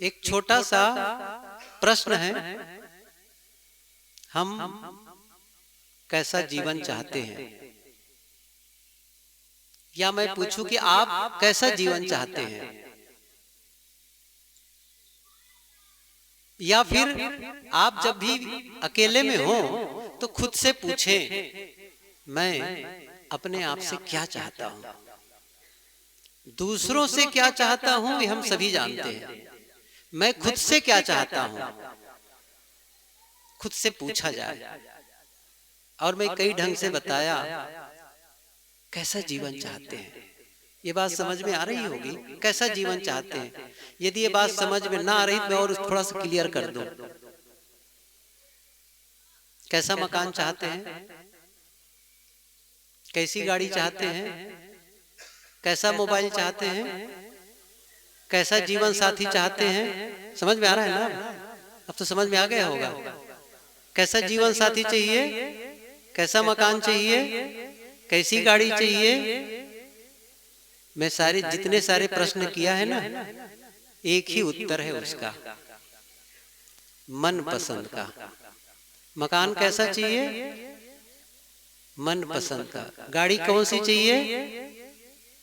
एक छोटा सा प्रश्न है, हम कैसा जीवन चाहते हैं? या मैं पूछूं कि आप कैसा जीवन चाहते हैं? या फिर आप जब भी अकेले में हो तो खुद से पूछें, मैं अपने आप से क्या चाहता हूं? दूसरों से क्या चाहता हूं ये हम सभी जानते हैं, मैं खुद से क्या चाहता हूं खुद से पूछा जाए। और मैं कई ढंग से बताया कैसा जीवन चाहते हैं। ये बात समझ में आ रही होगी, कैसा जीवन चाहते हैं। यदि ये बात समझ में ना आ रही तो मैं और थोड़ा सा क्लियर कर दूं। कैसा मकान चाहते हैं, कैसी गाड़ी चाहते हैं, कैसा मोबाइल चाहते हैं, कैसा जीवन साथी चाहते हैं। समझ में आ रहा है ना? अब तो समझ में आ गया होगा। कैसा जीवन साथी चाहिए, कैसा मकान चाहिए, कैसी गाड़ी चाहिए। मैं सारे जितने सारे प्रश्न किया है ना, एक ही उत्तर है उसका, मन पसंद का। मकान कैसा चाहिए? मन पसंद का। गाड़ी कौन सी चाहिए?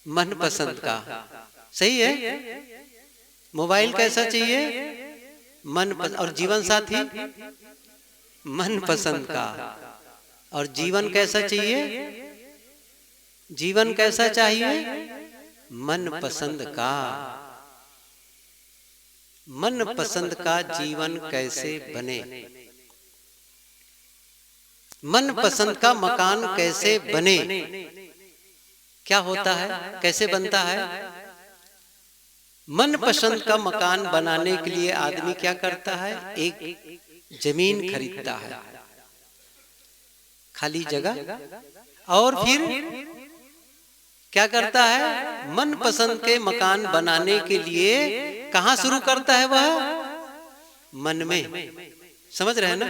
मन पसंद का। सही है। मोबाइल कैसा चाहिए? मन पसंद। और जीवन साथी मन पसंद का। और जीवन कैसा चाहिए? जीवन कैसा चाहिए? मन पसंद का। मन पसंद का जीवन कैसे बने? मन पसंद का मकान कैसे बने? क्या होता है, कैसे बनता है? मन पसंद का मकान बनाने के लिए आदमी क्या करता है? एक जमीन खरीदता है, खाली जगह। और फिर क्या करता है? मन पसंद के मकान बनाने के लिए कहां शुरू करता है वह? मन में। समझ रहे हैं ना?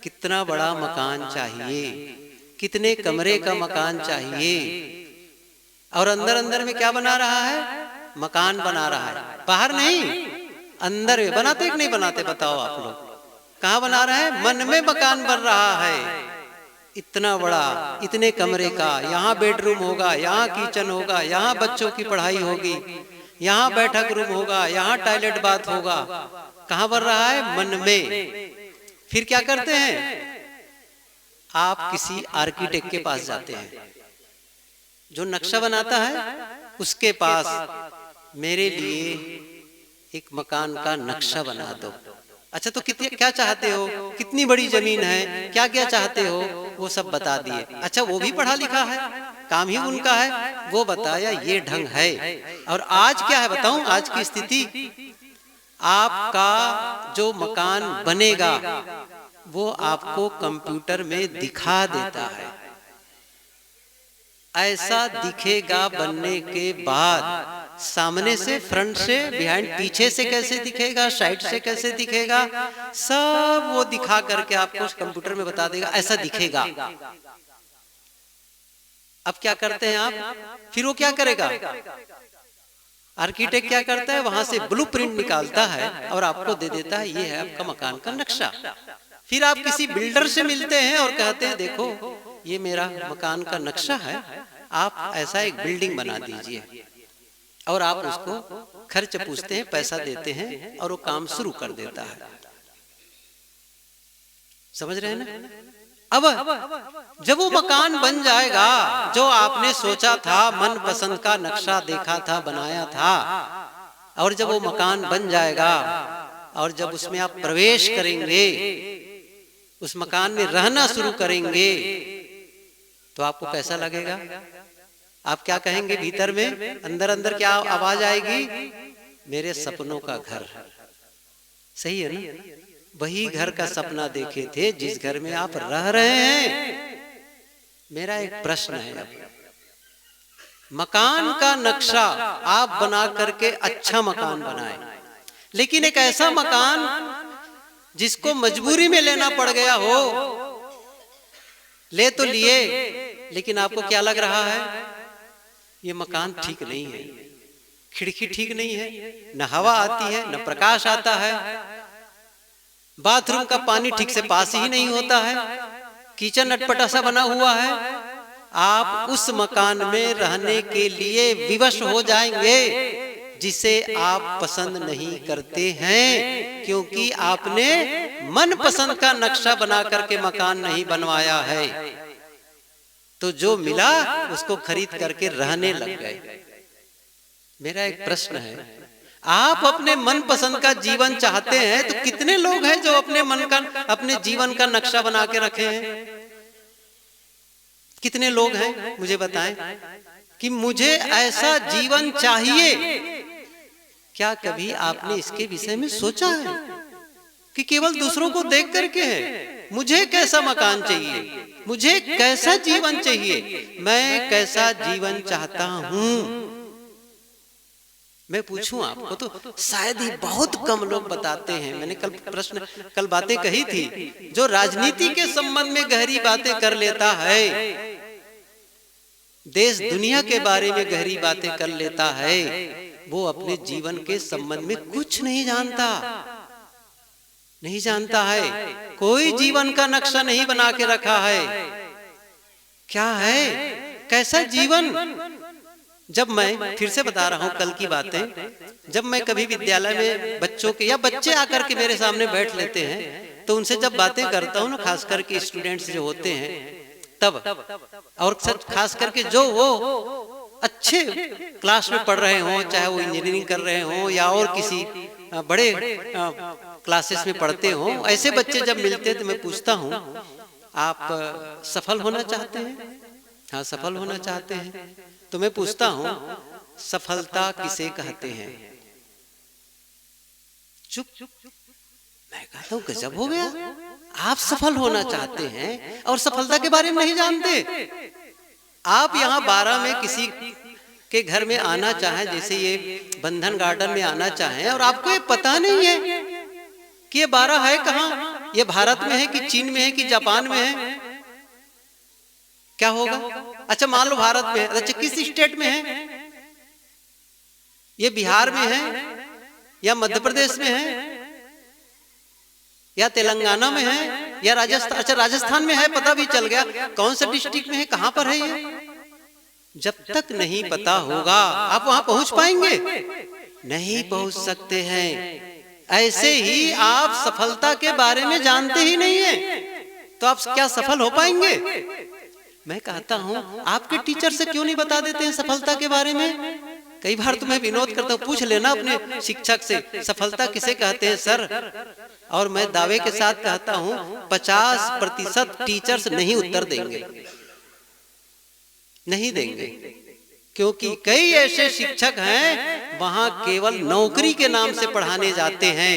कितना बड़ा मकान चाहिए, कितने कमरे का मकान चाहिए। और अंदर अंदर में क्या बना रहा है? मकान बना रहा है, बाहर नहीं, अंदर में। बनाते कि नहीं बनाते बताओ आप लोग? कहां बना रहा है? मन में मकान बन रहा है। इतना बड़ा, इतने कमरे का, यहाँ बेडरूम होगा, यहाँ किचन होगा, यहाँ बच्चों की पढ़ाई होगी, यहाँ बैठक रूम होगा, यहाँ टॉयलेट बाथ होगा। कहाँ बन रहा है? मन में। फिर क्या करते हैं? आप किसी आर्किटेक्ट के पास जाते हैं, जो नक्शा बनाता है, उसके पास, मेरे लिए एक मकान का नक्शा बना दो। अच्छा तो कितने, क्या चाहते हो, कितनी बड़ी जमीन है, क्या क्या चाहते हो, वो सब बता दिए। अच्छा वो भी पढ़ा लिखा है, काम ही उनका है, वो बताया ये ढंग है। और आज क्या है बताऊं? आज की स्थिति, आपका जो मकान बनेगा वो आपको कंप्यूटर में दिखा देता है। ऐसा दिखेगा बनने के बाद। सामने से, फ्रंट से, बिहाइंड, पीछे से कैसे दिखेगा, साइड से कैसे दिखेगा, सब वो दिखा करके आपको कंप्यूटर में बता देगा ऐसा दिखेगा। अब क्या करते हैं आप? फिर वो क्या करेगा? आर्किटेक्ट क्या करता है? वहां से ब्लूप्रिंट निकालता है और आपको दे देता है, ये है आपका मकान का नक्शा। फिर आप किसी बिल्डर से मिलते हैं और कहते हैं देखो ये मेरा मकान का नक्शा है, आप ऐसा एक बिल्डिंग बना दीजिए। और आप उसको खर्च पूछते हैं, पैसा देते हैं और वो काम शुरू कर देता है। समझ रहे हैं ना? अब जब वो मकान बन जाएगा, जो आपने सोचा था, मन पसंद का नक्शा देखा था, बनाया था, और जब वो मकान बन जाएगा और जब उसमें आप प्रवेश करेंगे, उस मकान में रहना शुरू करेंगे, तो आपको कैसा लगेगा? आप क्या कहेंगे? भीतर में, अंदर अंदर क्या आवाज आएगी? मेरे सपनों का घर। सही है ना? वही घर का सपना देखे थे जिस घर में आप रह रहे हैं। मेरा एक प्रश्न है, अब मकान का नक्शा आप बना करके अच्छा मकान बनाए, लेकिन एक ऐसा मकान जिसको मजबूरी में लेना पड़ गया हो, ले तो लिए, लेकिन आपको क्या लग रहा है? ये मकान ठीक नहीं है। खिड़की ठीक नहीं है, न हवा आती है, न प्रकाश आता है, बाथरूम का पानी ठीक से पास ही नहीं होता है, किचन अटपटा सा बना हुआ है, आप उस मकान में रहने के लिए विवश हो जाएंगे जिसे आप पसंद नहीं करते हैं, क्योंकि आपने मन पसंद का नक्शा बना करके मकान नहीं बनवाया है। तो जो मिला उसको खरीद करके रहने लग गए। मेरा एक प्रश्न है, आप अपने मन पसंद का जीवन चाहते हैं तो कितने लोग हैं जो अपने जीवन का नक्शा बना के रखे हैं? कितने लोग हैं मुझे बताएं कि मुझे ऐसा जीवन चाहिए। क्या कभी आपने इसके विषय में सोचा है कि केवल दूसरों को देख करके है? मुझे कैसा मकान चाहिए, मुझे कैसा जीवन चाहिए, मैं कैसा जीवन चाहता हूं। मैं पूछूं आपको तो शायद ही बहुत कम लोग बताते हैं। मैंने कल बातें कही थी, जो राजनीति के संबंध में गहरी बातें कर लेता है, देश दुनिया के बारे में गहरी बातें कर लेता है, वो अपने जीवन के संबंध में कुछ नहीं जानता है, कोई जीवन का नक्शा नहीं बना के रखा है। क्या है, कैसा जीवन? जब मैं फिर से बता रहा हूं कल की बातें, जब मैं कभी विद्यालय में बच्चों के या बच्चे आकर के मेरे सामने बैठ लेते हैं तो उनसे जब बातें करता हूं ना, खास करके स्टूडेंट्स जो होते हैं तब, और खास करके जो वो अच्छे क्लास में पढ़ रहे हों, चाहे वो इंजीनियरिंग कर रहे हों या और किसी बड़े क्लासेस में पढ़ते हों, ऐसे बच्चे जब मिलते हैं तो मैं पूछता हूं, आप सफल होना चाहते हैं? हाँ, सफल होना चाहते हैं। तो मैं पूछता हूं, सफलता किसे कहते हैं? चुप। मैं कहता हूं गजब हो गया, आप सफल होना चाहते हैं और सफलता के बारे में नहीं जानते। आप यहाँ 12 में किसी के घर में आना चाहें, जैसे ये बंधन गार्डन में आना चाहें, और आपको ये पता नहीं है कि ये 12 है कहाँ, ये भारत में है कि चीन में है कि जापान में है, क्या होगा? अच्छा मान लो भारत में है, अच्छा किस स्टेट में है? ये बिहार में है या मध्य प्रदेश में है या तेलंगाना में है या राजस्थान? अच्छा राजस्थान में है, पता भी चल गया। कौन सा डिस्ट्रिक्ट में है, कहां पर है ये? जब तक नहीं पता होगा आप वहां पहुंच पाएंगे? नहीं पहुंच सकते हैं। ऐसे ही आप सफलता के बारे में जानते ही नहीं है तो आप क्या सफल हो पाएंगे? मैं कहता हूं, आपके टीचर से क्यों नहीं बता देते हैं सफलता के बारे में? कई बार तो मैं विनोद करता हूं, पूछ लेना अपने शिक्षक से, सफलता किसे कहते हैं सर? और मैं दावे के साथ कहता हूं 50% टीचर्स नहीं उत्तर देंगे, नहीं देंगे, क्योंकि कई ऐसे शिक्षक हैं वहां केवल नौकरी के नाम से पढ़ाने जाते हैं,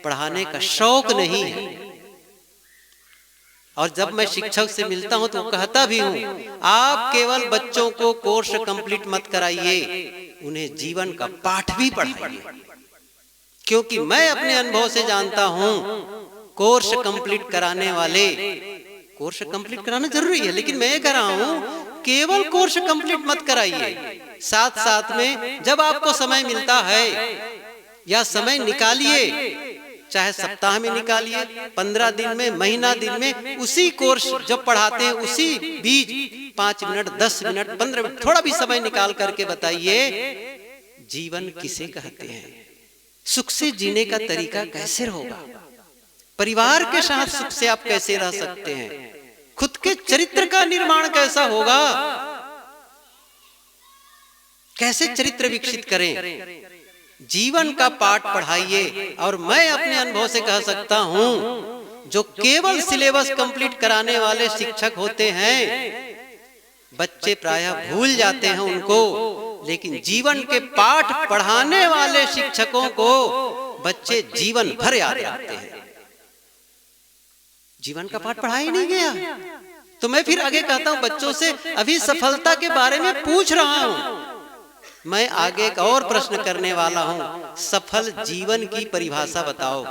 पढ़ाने का शौक नहीं है। और जब मैं शिक्षक से मिलता हूं तो कहता भी हूं, आप केवल बच्चों को कोर्स कंप्लीट मत कराइए, उन्हें जीवन का पाठ भी पढ़ाइए, क्योंकि मैं अपने अनुभव से जानता हूं कोर्स कंप्लीट कराने वाले, कोर्स कंप्लीट कराना जरूरी है, लेकिन मैं कह रहा हूं केवल कोर्स कंप्लीट मत कराइए, साथ साथ में जब आपको समय मिलता है या समय निकालिए, चाहे सप्ताह में निकालिए, 15 दिन में, महीना दिन में, उसी कोर्स जब पढ़ाते हैं उसी बीच 5 मिनट, 10 मिनट, 15 मिनट थोड़ा भी समय निकाल करके बताइए जीवन किसे कहते हैं, सुख से जीने का तरीका कैसे होगा, परिवार के साथ सुख से आप कैसे रह सकते हैं, खुद के चरित्र का निर्माण कैसा होगा, कैसे चरित्र विकसित करें, जीवन का पाठ पढ़ाइए। और मैं अपने अनुभव से कह सकता हूं जो केवल सिलेबस कंप्लीट कराने वाले शिक्षक होते हैं, बच्चे प्रायः भूल जाते हैं उनको, लेकिन जीवन के पाठ पढ़ाने वाले शिक्षकों को बच्चे जीवन भर याद रखते हैं। जीवन का पाठ पढ़ा ही नहीं गया तो मैं फिर आगे कहता हूं बच्चों से, अभी सफलता के बारे में पूछ रहा हूं, मैं आगे एक और प्रश्न करने वाला हूं, सफल जीवन की परिभाषा बताओ,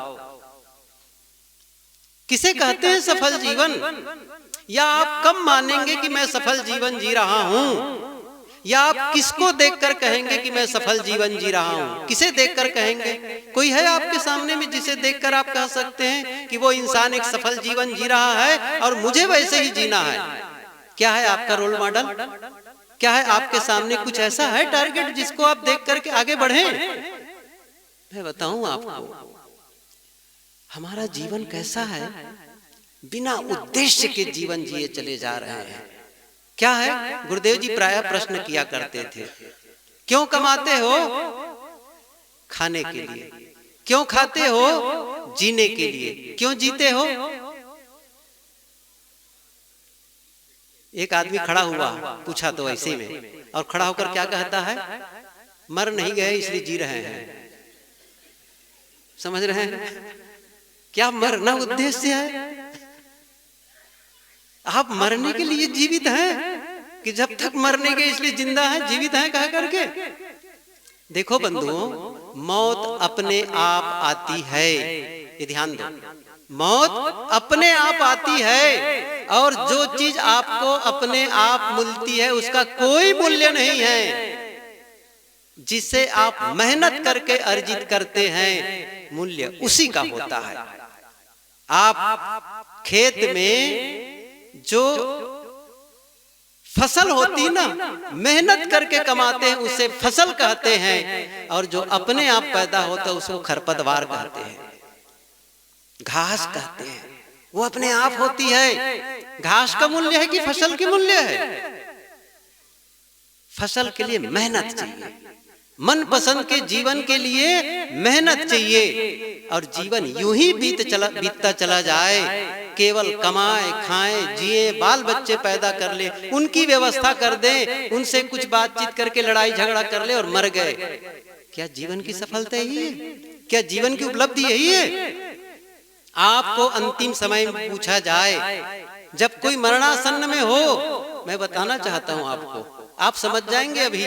किसे कहते हैं सफल जीवन? या आप कब मानेंगे कि मैं सफल जीवन जी रहा हूं? या आप किसको देखकर कहेंगे कि मैं सफल जीवन जी रहा हूं? किसे देखकर कहेंगे? कोई है आपके सामने में जिसे देखकर आप कह सकते हैं कि वो इंसान एक सफल जीवन जी रहा है और मुझे वैसे ही जीना है? क्या है आपका रोल मॉडल? क्या है आपके सामने? कुछ ऐसा है टारगेट जिसको आप देख करके आगे बढ़े? मैं बताऊं आपको, हमारा जीवन कैसा है? बिना उद्देश्य के जीवन जिए चले जा रहे हैं। क्या है? गुरुदेव जी प्रायः प्रश्न किया करते थे, क्यों कमाते हो? खाने के लिए। क्यों खाते हो? जीने के लिए। क्यों जीते हो? एक आदमी खड़ा हुआ, पूछा तो ऐसे में, और खड़ा होकर क्या कहता है? मर नहीं गए इसलिए जी रहे हैं। समझ रहे हैं? क्या मरना उद्देश्य है? आप मरने के लिए जीवित हैं कि जब तक मरने के इसलिए जिंदा हैं, जीवित हैं कह करके? देखो बंधुओं, मौत अपने आप आती है, ये ध्यान दो। मौत अपने आप आती है, और जो चीज आपको अपने आप मिलती है उसका कोई मूल्य नहीं है। जिसे आप मेहनत करके अर्जित करते हैं, मूल्य उसी का होता है। आप खेत में जो फसल होती ना, मेहनत करके कमाते हैं, उसे फसल कहते हैं, और जो अपने आप पैदा होता है उसको खरपतवार कहते हैं, घास कहते हैं। वो अपने आप होती है। घास का मूल्य है कि फसल की मूल्य है? फसल के लिए मेहनत चाहिए, मन पसंद के जीवन के लिए मेहनत चाहिए, और जीवन यूं ही बीतता चला जाए, केवल कमाए खाएं जिए, बाल बच्चे पैदा कर ले, उनकी व्यवस्था कर दें, उनसे कुछ बातचीत करके लड़ाई झगड़ा कर ले और मर गए। क्या जीवन की सफलता यही है? क्या जीवन की उपलब्धि यही है? आपको अंतिम समय में पूछा जाए, जब कोई मरणासन्न में हो, मैं बताना चाहता हूं आपको, आप समझ जाएंगे। अभी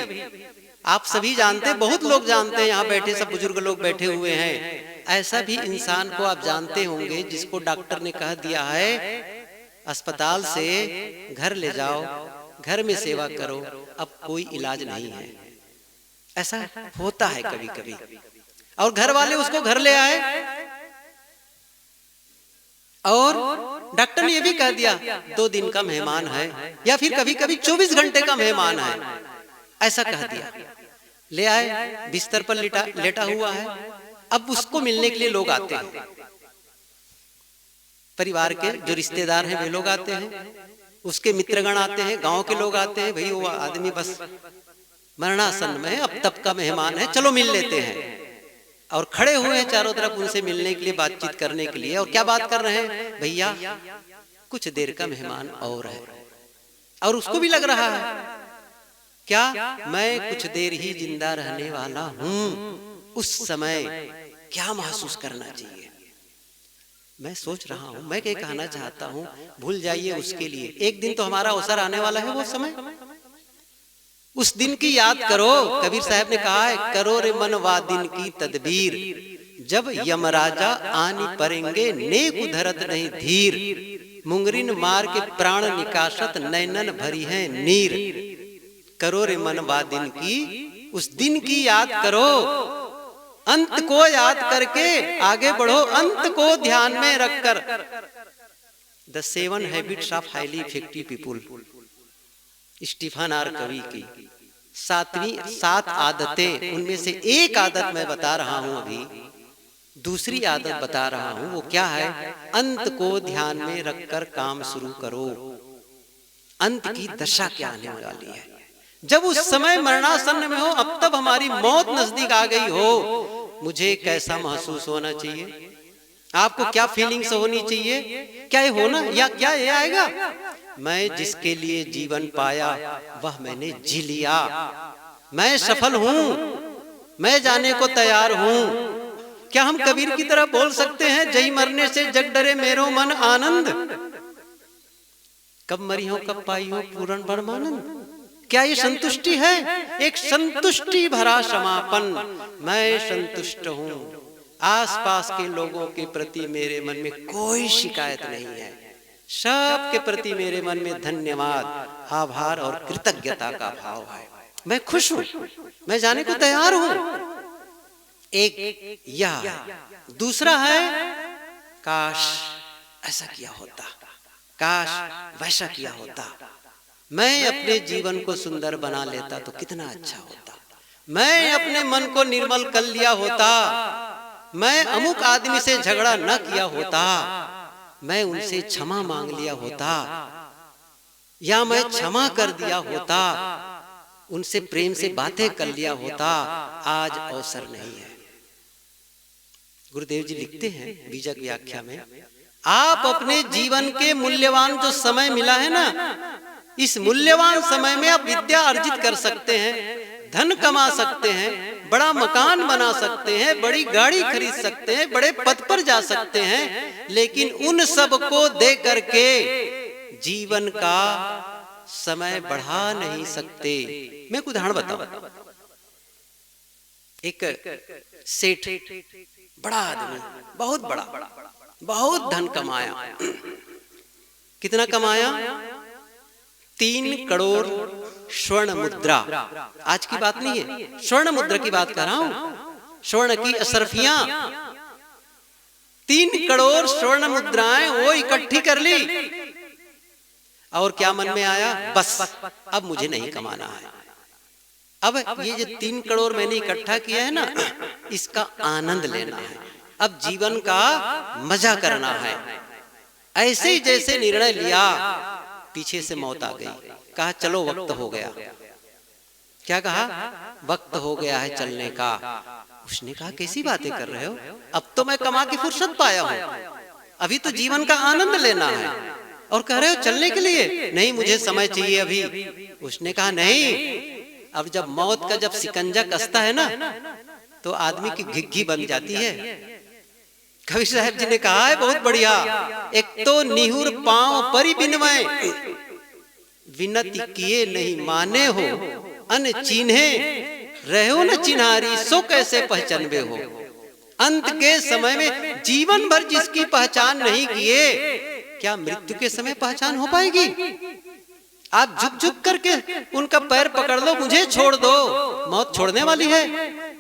आप सभी जानते हैं, बहुत लोग जानते हैं, यहाँ बैठे सब बुजुर्ग लोग बैठे हुए हैं। ऐसा भी इंसान को आप जानते होंगे जिसको डॉक्टर ने कह दिया है अस्पताल से घर ले जाओ, घर में सेवा करो, अब कोई इलाज नहीं है। ऐसा होता है कभी कभी, और घर वाले उसको घर ले आए, और डॉक्टर ने ये भी कह दिया 2 दिन का मेहमान है, या फिर कभी कभी 24 घंटे का मेहमान है, ऐसा कह दिया। ले आए, बिस्तर पर लेटा हुआ है। अब उसको मिलने के लिए लोग आते हैं, परिवार के जो रिश्तेदार हैं वे लोग आते हैं, उसके मित्रगण आते हैं, गांव के लोग आते हैं। भाई वो आदमी बस मरणासन में, अब तब का मेहमान है, चलो मिल लेते हैं। और खड़े हुए हैं चारों तरफ उनसे मिलने के लिए, बातचीत करने के लिए। और क्या बात कर रहे हैं? भैया कुछ देर का मेहमान और है। और उसको भी लग रहा है क्या, मैं कुछ देर ही जिंदा रहने वाला हूं। उस समय क्या महसूस करना चाहिए? मैं सोच रहा हूं, मैं क्या कहना चाहता हूं, भूल जाइए उसके लिए। एक दिन तो हमारा अवसर आने वाला है, वो समय, उस दिन की याद करो। कबीर साहब ने कहा है, करो रे मनवा दिन की तदबीर, जब यमराजा आनी परेंगे, नेक उधरत नहीं धीर, मुंगरिन मार के प्राण निकाशत, नैनन भरी है नीर। करो रे मनवा दिन की, उस दिन की याद करो, अंत को याद करके आगे बढ़ो, अंत को ध्यान में रखकर। The 7 habits of highly effective people, Stephen R Covey की 7 आदतें, उनमें से एक आदत मैं बता रहा हूं अभी, दूसरी आदत बता रहा हूं। वो क्या है? अंत को ध्यान में रखकर काम शुरू करो। अंत की दशा क्या आने वाली है, जब उस समय मरणासन्न में हो, अब तब हमारी मौत नजदीक आ गई हो, मुझे कैसा महसूस होना चाहिए? आपको क्या फीलिंग्स होनी चाहिए? क्या ये होना, या क्या ये आएगा, मैं जिसके लिए जीवन पाया वह मैंने जी लिया, मैं सफल हूं, मैं जाने को तैयार हूं। क्या हम कबीर की तरह बोल सकते हैं, जय मरने से जग डरे मेरो मन आनंद, कब मरी हो कब पाई हो पूर्ण परमानंद? क्या ये संतुष्टि है? एक संतुष्टि भरा समापन, मैं संतुष्ट हूं, आसपास के लोगों के प्रति मेरे मन में कोई शिकायत नहीं है, सब के प्रति मेरे मन में धन्यवाद, आभार और कृतज्ञता का भाव है। मैं खुश हूं, मैं जाने को तैयार हूं। एक यह है। दूसरा है काश ऐसा किया होता, काश वैसा किया होता, मैं अपने जीवन को सुंदर बना लेता तो कितना अच्छा होता, मैं अपने मन को निर्मल कर लिया होता, मैं अमुक आदमी से झगड़ा न किया होता, मैं उनसे क्षमा मांग लिया होता, या मैं क्षमा कर दिया होता, उनसे प्रेम से बातें कर लिया होता। आज अवसर नहीं है। गुरुदेव जी लिखते हैं बीजक व्याख्या में, आप अपने जीवन के मूल्यवान जो समय मिला है ना, इस मूल्यवान समय में आप विद्या अर्जित कर सकते हैं, धन कमा सकते हैं, बड़ा मकान बना सकते हैं, बड़ी गाड़ी खरीद सकते हैं, बड़े पद पर जा सकते हैं, लेकिन उन सब को दे करके जीवन का समय बढ़ा नहीं सकते। मैं एक उदाहरण बताऊं। एक सेठ, बड़ा आदमी, बहुत बड़ा, बहुत धन कमाया। कितना कमाया? 3 करोड़ स्वर्ण मुद्रा। आज की बात नहीं है, स्वर्ण मुद्रा की बात कर रहा हूं, स्वर्ण की अशरफियां। 3 करोड़ स्वर्ण मुद्राएं वो इकट्ठी कर ली, और क्या मन में आया? बस अब मुझे नहीं कमाना है, अब ये जो 3 करोड़ मैंने इकट्ठा किया है ना, इसका आनंद लेना है, अब जीवन का मजा करना है। ऐसे ही जैसे निर्णय लिया, पीछे से मौत आ गई। कहा चलो वक्त हो गया। क्या कहा? वक्त हो गया है चलने का। उसने कहा कैसी बातें कर रहे हो, अब तो मैं कमा के फुर्सत पाया हूं, अभी तो जीवन का आनंद लेना है, और कह रहे हो चलने के लिए? नहीं, मुझे समय चाहिए अभी। उसने कहा नहीं, अब जब मौत का जब शिकंजा कसता है ना, तो आदमी की घिघी बन जाती है। कवि साहब जी ने कहा है बहुत बढ़िया, एक तो निहुर पांव परि बिनवै, विनती किए नहीं माने हो, अन चिन्हे रहो न चिन्हारी, सो कैसे पहचानबे हो। अंत के समय में जीवन भर जिसकी पहचान नहीं किए, क्या मृत्यु के समय पहचान हो पाएगी? आप झुक झुक करके उनका पैर पकड़ लो, मुझे छोड़ दो, मौत छोड़ने वाली है।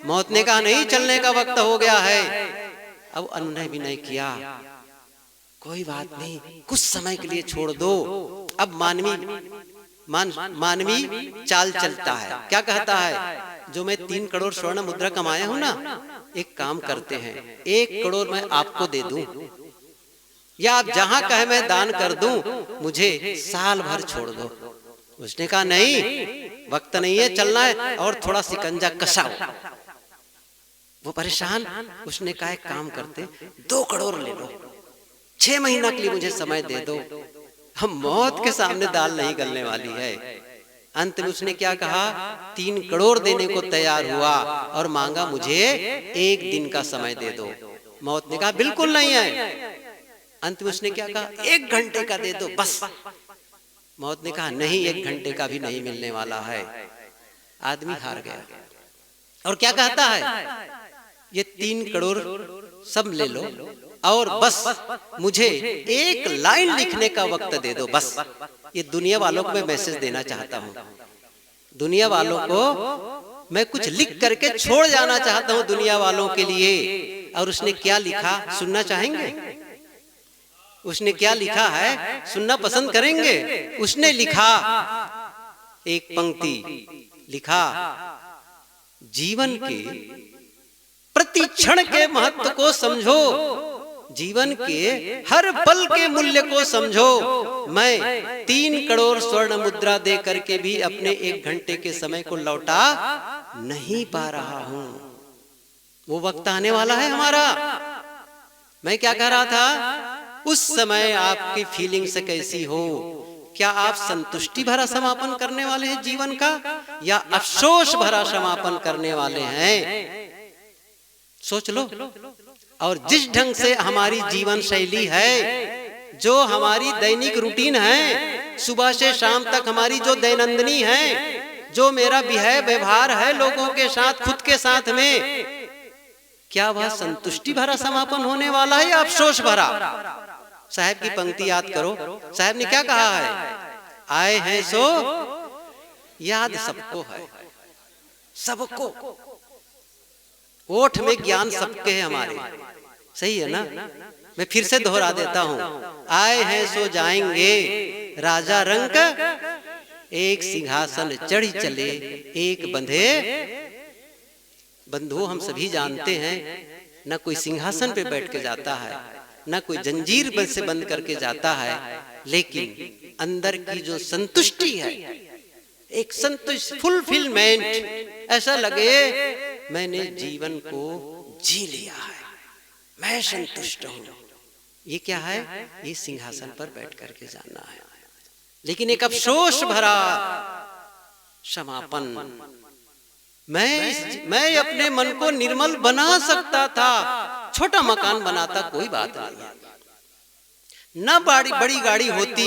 मौत ने कहा नहीं, चलने का वक्त हो गया है। अब अनुनय भी नहीं किया, कोई बात नहीं, कुछ समय के लिए छोड़ दो। अब मानवी चाल चलता है, क्या कहता है? जो मैं 3 करोड़ स्वर्ण मुद्रा कमाया हूं ना, एक काम करते हैं, 1 करोड़ मैं आपको दे दूं, या आप जहां कहे मैं दान कर दूं, मुझे साल भर छोड़ दो। उसने कहा नहीं, वक्त नहीं है, चलना है, और थोड़ा शिकंजा कसाओ। वो परेशान। उसने कहा एक काम करते, 2 करोड़ ले लो, 6 महीना के लिए मुझे समय दे दो, हम मौत के सामने दाल नहीं गलने वाली है। अंत में उसने क्या कहा? 3 करोड़ देने को तैयार हुआ, और मांगा मुझे 1 दिन का समय दे दो। मौत ने कहा बिल्कुल नहीं है। अंत में उसने क्या कहा? 1 घंटे का दे दो बस। मौत ने कहा नहीं, 1 घंटे का भी नहीं मिलने वाला है। आदमी हार गया, और क्या कहता है? ये 3 करोड़ सब ले लो, और बस मुझे 1 लाइन लिखने का वक्त दे दो बस। ये दुनिया वालों को मैं मैसेज देना चाहता हूँ, दुनिया वालों को मैं कुछ लिख करके छोड़ जाना चाहता हूँ दुनिया वालों के लिए। और उसने क्या लिखा सुनना चाहेंगे? उसने क्या लिखा है सुनना पसंद करेंगे? उसने लिखा, एक पंक्ति लिखा, जीवन के प्रति क्षण के महत्व को समझो, जीवन के हर पल के मूल्य को समझो। मैं 3 करोड़ स्वर्ण मुद्रा दे करके भी अपने 1 घंटे के समय को लौटा नहीं पा रहा हूं। वो वक्त आने वाला है हमारा। मैं क्या कह रहा था? उस समय आपकी फीलिंग्स कैसी हो? क्या आप संतुष्टि भरा समापन करने वाले हैं जीवन का, या अफसोस भरा समापन करने वाले हैं? सोच लो। और जिस ढंग से हमारी जीवन शैली है, जो हमारी दैनिक रूटीन है, सुबह से शाम तक हमारी जो दैनंदिनी है, जो मेरा व्यवहार है लोगों के साथ, खुद के साथ में, क्या वह संतुष्टि भरा समापन होने वाला है या अफसोस भरा? साहब की पंक्ति याद करो। साहब ने क्या कहा है? आए हैं सो याद सबको है, सबको। ओठ में ज्ञान सबके है हमारे, सही है ना? मैं फिर से दोहरा देता हूं, आए हैं सो जाएंगे, राजा रंक एक सिंहासन चढ़ी चले, एक बंधे। बंधुओं, हम सभी जानते हैं, न कोई सिंहासन पे बैठ के जाता है, न कोई जंजीर से बंद करके जाता है, लेकिन अंदर की जो संतुष्टि है, एक संतुष्ट फुलफिलमेंट, ऐसा लगे मैंने जीवन को जी लिया है, मैं संतुष्ट हूं। ये क्या है? ये सिंहासन पर बैठ करके जाना है। लेकिन एक अफसोस भरा समापन, मैं अपने मन को निर्मल बना सकता था, छोटा मकान बनाता, कोई बात नहीं, न बड़ी गाड़ी होती,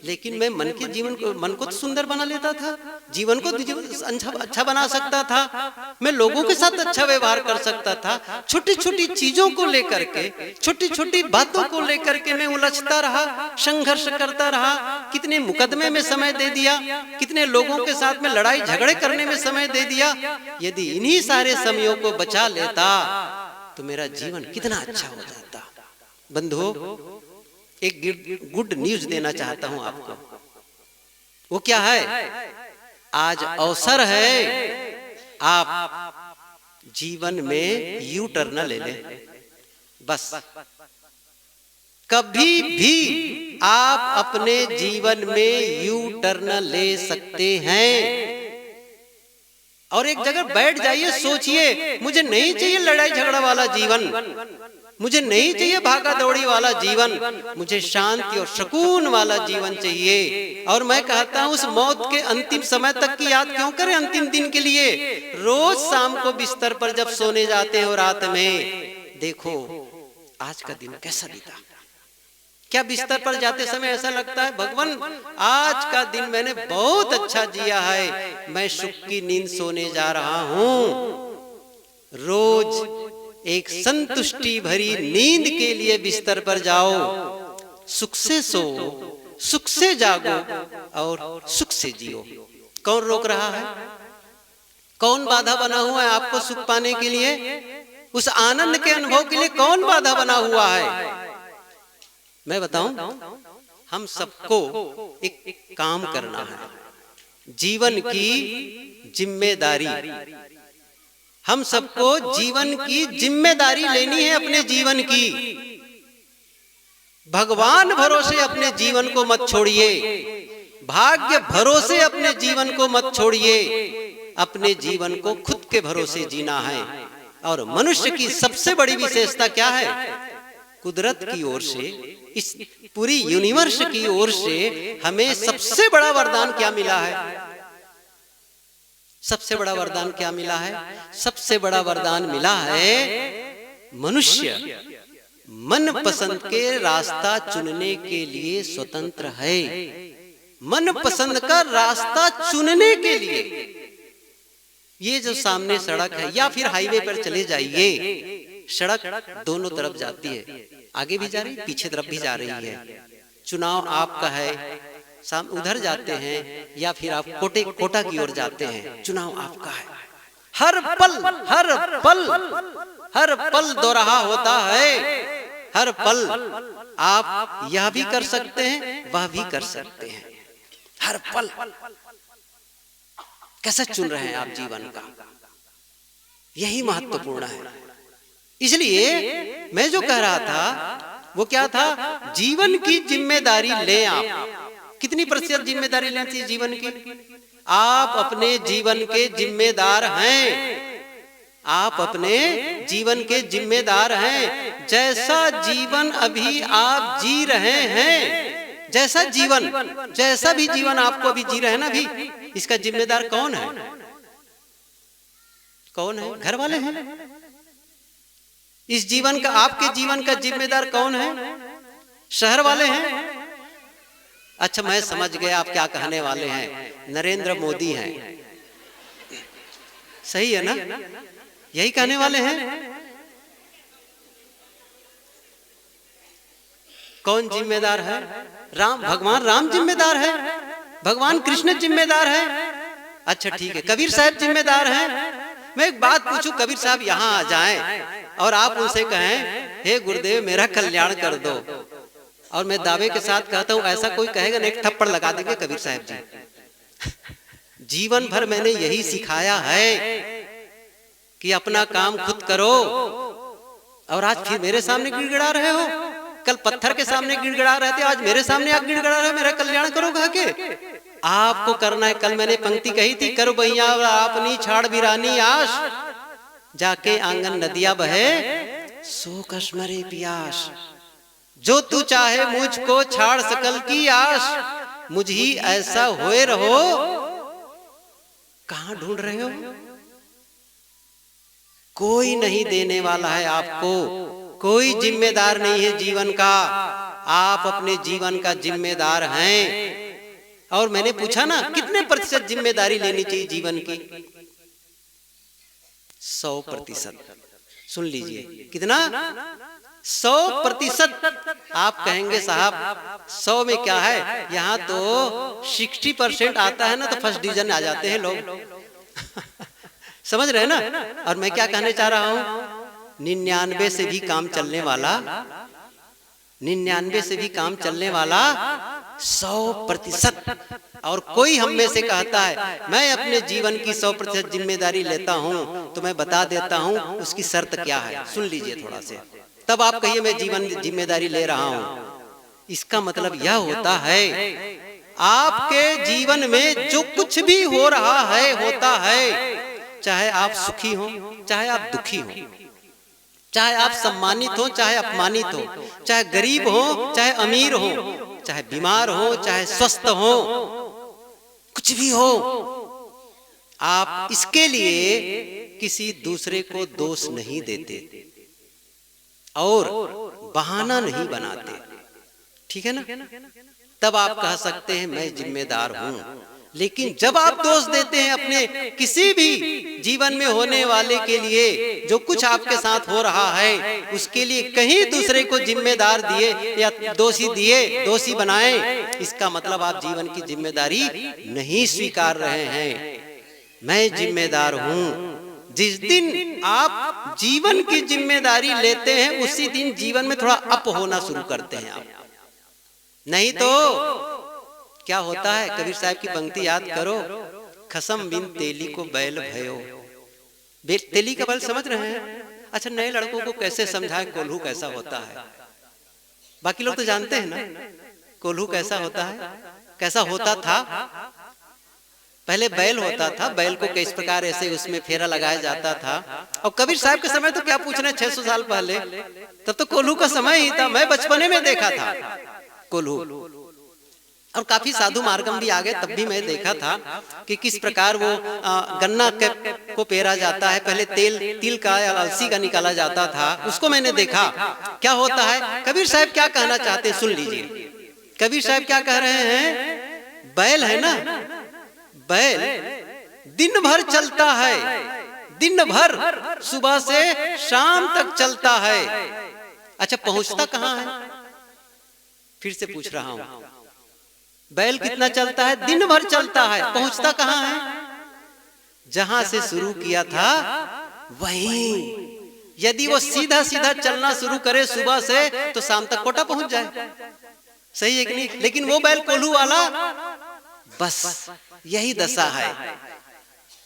लेकिन मैं मन को तो सुंदर बना लेता था, जीवन को अच्छा बना सकता था, मैं लोगों के साथ अच्छा व्यवहार कर सकता था। छोटी छोटी चीजों को लेकर के, छोटी छोटी बातों को लेकर के मैं उलझता रहा, संघर्ष करता रहा, कितने मुकदमे में समय दे दिया, कितने लोगों के साथ में लड़ाई झगड़े करने में समय दे दिया। यदि इन्हीं सारे समयों को बचा लेता तो मेरा जीवन कितना अच्छा हो जाता। बंधुओं, एक गुड न्यूज देना चाहता हूं आपको। वो क्या है? आज अवसर है, आप जीवन में यू टर्न ले लें। बस कभी भी आप अपने जीवन में यू टर्न ले सकते हैं, और एक जगह बैठ जाइए, सोचिए, मुझे नहीं चाहिए लड़ाई झगड़ा वाला जीवन, मुझे नहीं चाहिए भागा दौड़ी वाला जीवन, मुझे शांति और सुकून वाला जीवन चाहिए। और मैं कहता हूं, उस मौत के अंतिम समय तक की याद क्यों करें अंतिम दिन के लिए? रोज शाम को बिस्तर पर जब सोने जाते हो रात में, देखो आज का दिन कैसा बीता। क्या बिस्तर पर जाते समय ऐसा लगता है, भगवान आज का दिन मैंने बहुत अच्छा जिया है, मैं सुख की नींद सोने जा रहा हूं। रोज एक संतुष्टि भरी नींद के लिए बिस्तर पर जाओ, सुख से सो, सुख से जागो और सुख से जियो। कौन रोक रहा है? कौन बाधा बना हुआ है आपको सुख पाने के लिए? उस आनंद के अनुभव के लिए कौन बाधा बना हुआ है? मैं बताऊं, हम सबको एक काम करना है, जीवन की जिम्मेदारी। हम सबको जीवन की जिम्मेदारी लेनी है, अपने जीवन की। भगवान भरोसे अपने जीवन को मत छोड़िए, भाग्य भरोसे अपने जीवन को मत छोड़िए, अपने जीवन को खुद के भरोसे जीना है। और मनुष्य की सबसे बड़ी विशेषता क्या है? कुदरत की ओर से, इस पूरी यूनिवर्स की ओर से हमें सबसे बड़ा वरदान क्या मिला है? सबसे बड़ा वरदान क्या मिला है? सबसे बड़ा वरदान मिला है, मनुष्य मन पसंद के रास्ता चुनने के लिए स्वतंत्र है। मन पसंद का रास्ता चुनने के लिए, ये जो सामने सड़क है, या फिर हाईवे पर चले जाइए, सड़क दोनों तरफ जाती है, आगे भी जा रही, पीछे तरफ भी जा रही है। चुनाव आपका है, उधर जाते हैं या फिर आप कोटा की ओर जाते हैं, चुनाव आपका है। हर पल दोहरा होता है, हर पल आप यह भी कर सकते हैं, वह भी कर सकते हैं। हर पल कैसे चुन रहे हैं आप जीवन का, यही महत्वपूर्ण है। इसलिए मैं जो कह रहा था वो क्या था? जीवन की जिम्मेदारी लें आप। कितनी प्रतिशत जिम्मेदारी लेनी चाहिए जीवन की? आप अपने जीवन के जिम्मेदार हैं, आप अपने जीवन के जिम्मेदार हैं। जैसा जीवन अभी आप जी रहे हैं, जैसा भी जीवन आपको अभी जी रहे हैं ना, अभी इसका जिम्मेदार कौन है? कौन है? घर वाले हैं। इस जीवन का, आपके जीवन का जिम्मेदार कौन है? शहर वाले हैं। अच्छा, मैं समझ गया आप क्या कहने वाले हैं, नरेंद्र मोदी हैं। सही है ना? यही कहने वाले हैं। कौन जिम्मेदार है? भगवान राम जिम्मेदार है, भगवान कृष्ण जिम्मेदार है। अच्छा ठीक है, कबीर साहब जिम्मेदार हैं। मैं एक बात पूछूं, कबीर साहब यहाँ आ जाएं और आप उनसे कहें हे गुरुदेव मेरा कल्याण कर दो, और मैं दावे के साथ कहता हूं ऐसा कोई कहेगा नहीं, एक थप्पड़ लगा देंगे कबीर साहब जी। जीवन भर मैंने यही सिखाया है कि अपना काम खुद करो, और आज फिर मेरे सामने गिड़गिड़ा रहे हो। कल पत्थर के सामने गिड़गिड़ा रहे थे, आज मेरे सामने आप गिड़गिड़ा रहे हो मेरा कल्याण करो कह के। आपको करना है, कल मैंने पंक्ति कही थी, करो भैया अपनी छाड़ बिरानी आश, जाके आंगन नदिया बहे सो कश्मरे पियास। जो तू चाहे मुझको छाड़ सकल की आश, मुझ ही ऐसा होए रहो। कहां ढूंढ रहे हो? कोई नहीं देने वाला है आपको, कोई जिम्मेदार नहीं है जीवन का, आप अपने जीवन का जिम्मेदार हैं। और मैंने पूछा ना कितने प्रतिशत जिम्मेदारी लेनी चाहिए जीवन की? 100%। सुन लीजिए कितना? 100%। आप कहेंगे साहब 100 में क्या है, यहाँ तो 60% आता है ना, तो फर्स्ट डिवीजन आ जाते हैं लोग। समझ रहे हैं ना? और मैं क्या कहने चाह रहा हूं, 99 से भी काम चलने वाला, 99 से भी काम चलने वाला 100%। और कोई हम में से कहता है मैं अपने जीवन की 100% जिम्मेदारी लेता हूं, तो मैं बता देता हूं उसकी शर्त क्या है, सुन लीजिए थोड़ा से, तब आप कहिए मैं जीवन जिम्मेदारी ले रहा हूं। इसका मतलब यह होता है आपके जीवन में जो कुछ भी हो रहा है होता है, चाहे आप सुखी हो चाहे आप दुखी हो, चाहे आप सम्मानित हो चाहे अपमानित हो, चाहे गरीब हो चाहे अमीर हो, चाहे बीमार हो चाहे स्वस्थ हो, कुछ भी हो, आप इसके लिए किसी दूसरे को दोष नहीं देते और बहाना नहीं बनाते, ठीक है ना? तब आप कह सकते हैं मैं जिम्मेदार हूं। लेकिन जब आप दोष देते हैं अपने किसी भी जीवन में होने वाले के लिए, जो कुछ आपके साथ हो रहा है उसके लिए कहीं दूसरे को जिम्मेदार दिए या दोषी बनाएं, इसका मतलब आप जीवन की जिम्मेदारी नहीं स्वीकार रहे हैं। मैं जिम्मेदार हूं। जिस दिन आप जीवन की जिम्मेदारी लेते हैं उसी दिन जीवन में थोड़ा अप होना शुरू करते हैं आप, नहीं तो क्या होता है? कबीर साहब की पंक्ति याद करो, खसम बिन तेली को बैल भयो। तेली का बैल समझ रहे हैं? अच्छा, नए लड़कों को कैसे समझाएं कोल्हू कैसा होता है? बाकी लोग तो जानते हैं ना कोल्हू कैसा होता है, कैसा होता था। पहले बैल होता था, बैल को किस प्रकार ऐसे उसमें फेरा लगाया जाता था। और कबीर साहब के समय तो क्या पूछना, 600 साल पहले, तब तो कोल्हू का समय ही था। मैं बचपने में देखा था कोल्हू, और काफी साधु मार्गम भी आ गए, तब भी मैं देखा था कि किस प्रकार वो गन्ना को पेरा जाता है, पहले तिल का या अलसी का निकाला जाता था, उसको मैंने देखा क्या होता है। कबीर साहब क्या कहना चाहते हैं सुन लीजिए। कबीर साहब क्या कह रहे हैं, बैल है ना, बैल दिन भर चलता है, दिन भर सुबह से शाम तक चलता है। अच्छा, पहुंचता कहाँ है? फिर से पूछ रहा हूं, बैल कितना चलता है? दिन भर चलता है, पहुंचता कहाँ है? जहां से शुरू किया था वहीं। यदि वो सीधा सीधा चलना शुरू करे सुबह से तो शाम तक कोटा पहुंच जाए, सही है कि नहीं? लेकिन वो बैल कोल्हू वाला, बस यही दशा है।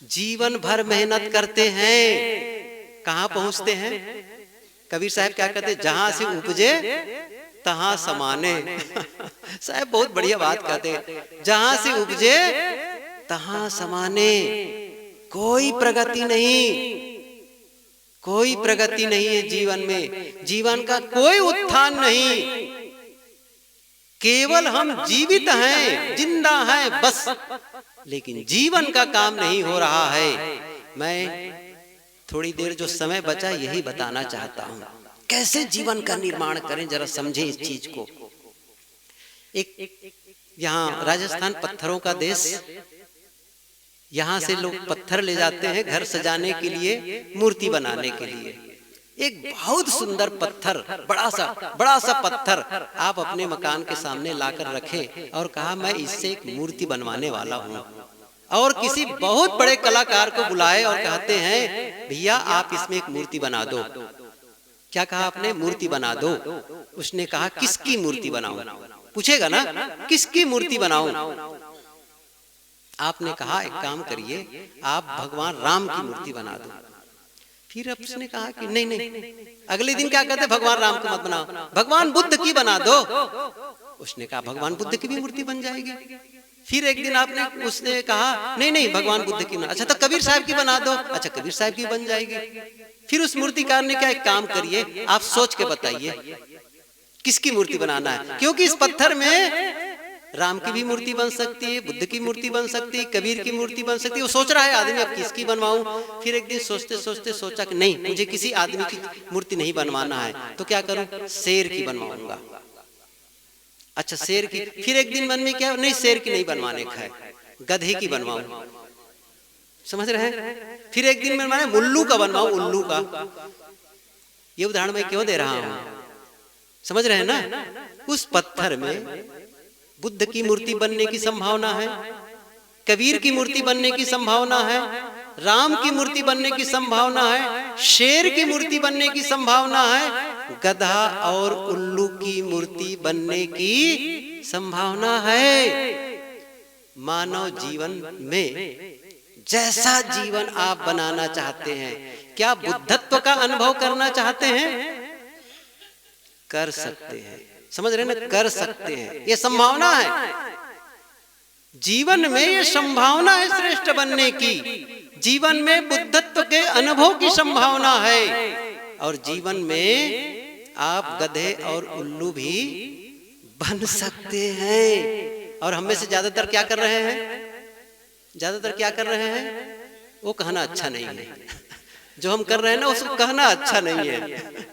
जीवन भर मेहनत करते हैं, कहां पहुंचते हैं? कबीर साहब क्या कहते हैं, जहां से उपजे तहां समाने। साहब बहुत बढ़िया बात कहते हैं, जहां से उपजे तहां समाने। कोई प्रगति नहीं, कोई प्रगति नहीं है जीवन में, जीवन का कोई उत्थान नहीं। केवल हम जीवित हैं, जिंदा हैं बस, लेकिन जीवन का काम नहीं हो रहा है। मैं थोड़ी देर जो समय बचा यही बताना चाहता हूं, कैसे जीवन का निर्माण करें, जरा समझें इस चीज को। एक यहाँ राजस्थान पत्थरों का देश, यहाँ से लोग पत्थर ले जाते हैं घर सजाने के लिए, मूर्ति बनाने के लिए। एक बहुत सुंदर पत्थर, बड़ा सा पत्थर आप अपने मकान के सामने लाकर रखें और कहा मैं इससे एक मूर्ति बनवाने वाला हूँ। और किसी बहुत बड़े कलाकार को बुलाए और कहते हैं भैया आप इसमें एक मूर्ति बना दो। क्या कहा आपने? मूर्ति बना दो। उसने कहा किसकी मूर्ति बनाऊं? पूछेगा ना, किसकी मूर्ति बनाऊं? आपने कहा एक काम करिए, आप भगवान राम की मूर्ति बना दो। फिर अब उसने कहा कि नहीं नहीं, अगले दिन क्या कहते, भगवान राम को मत बनाओ, भगवान बुद्ध की बना दो। उसने कहा भगवान बुद्ध की भी मूर्ति बन जाएगी। फिर एक दिन आपने उसने कहा नहीं नहीं, भगवान बुद्ध की बना। अच्छा तो कबीर साहब की बना दो। अच्छा कबीर साहब की बन जाएगी। फिर उस मूर्तिकार ने क्या, एक काम करिए आप सोच के बताइए किसकी मूर्ति बनाना है, क्योंकि इस पत्थर में राम की भी मूर्ति बन सकती है, बुद्ध की मूर्ति बन सकती है, कबीर की मूर्ति बन सकती है। वो सोच रहा है आदमी अब किसकी बनवाऊं। फिर एक दिन सोचते सोचते सोचा कि नहीं, मुझे किसी आदमी की मूर्ति नहीं बनवाना है, तो क्या करूं, शेर की बनवाऊंगा। अच्छा शेर की। फिर एक दिन मन में क्या, नहीं शेर की नहीं बनवाने का है, गधे की बनवाऊं। समझ रहे हैं? फिर एक दिन मन में उल्लू का बनवाऊं, उल्लू का। ये उदाहरण मैं क्यों दे रहा हूं, समझ रहे हैं ना? उस पत्थर में बुद्ध की मूर्ति बनने की संभावना है, कबीर की मूर्ति बनने की संभावना है, राम की मूर्ति बनने की संभावना है, शेर की मूर्ति बनने की संभावना है, गधा और उल्लू की मूर्ति बनने की संभावना है। मानव जीवन में जैसा जीवन आप बनाना चाहते हैं, क्या बुद्धत्व का अनुभव करना चाहते हैं, कर सकते हैं। समझ रहे ना, कर सकते हैं। ये संभावना है जीवन में, ये संभावना है श्रेष्ठ बनने की। जीवन में बुद्धत्व के अनुभव की संभावना है, और जीवन में आप गधे और उल्लू भी बन सकते हैं। और हम में से ज्यादातर क्या कर रहे हैं, ज्यादातर क्या कर रहे हैं, वो कहना अच्छा नहीं है। जो हम कर रहे हैं ना, उसको कहना अच्छा नहीं है।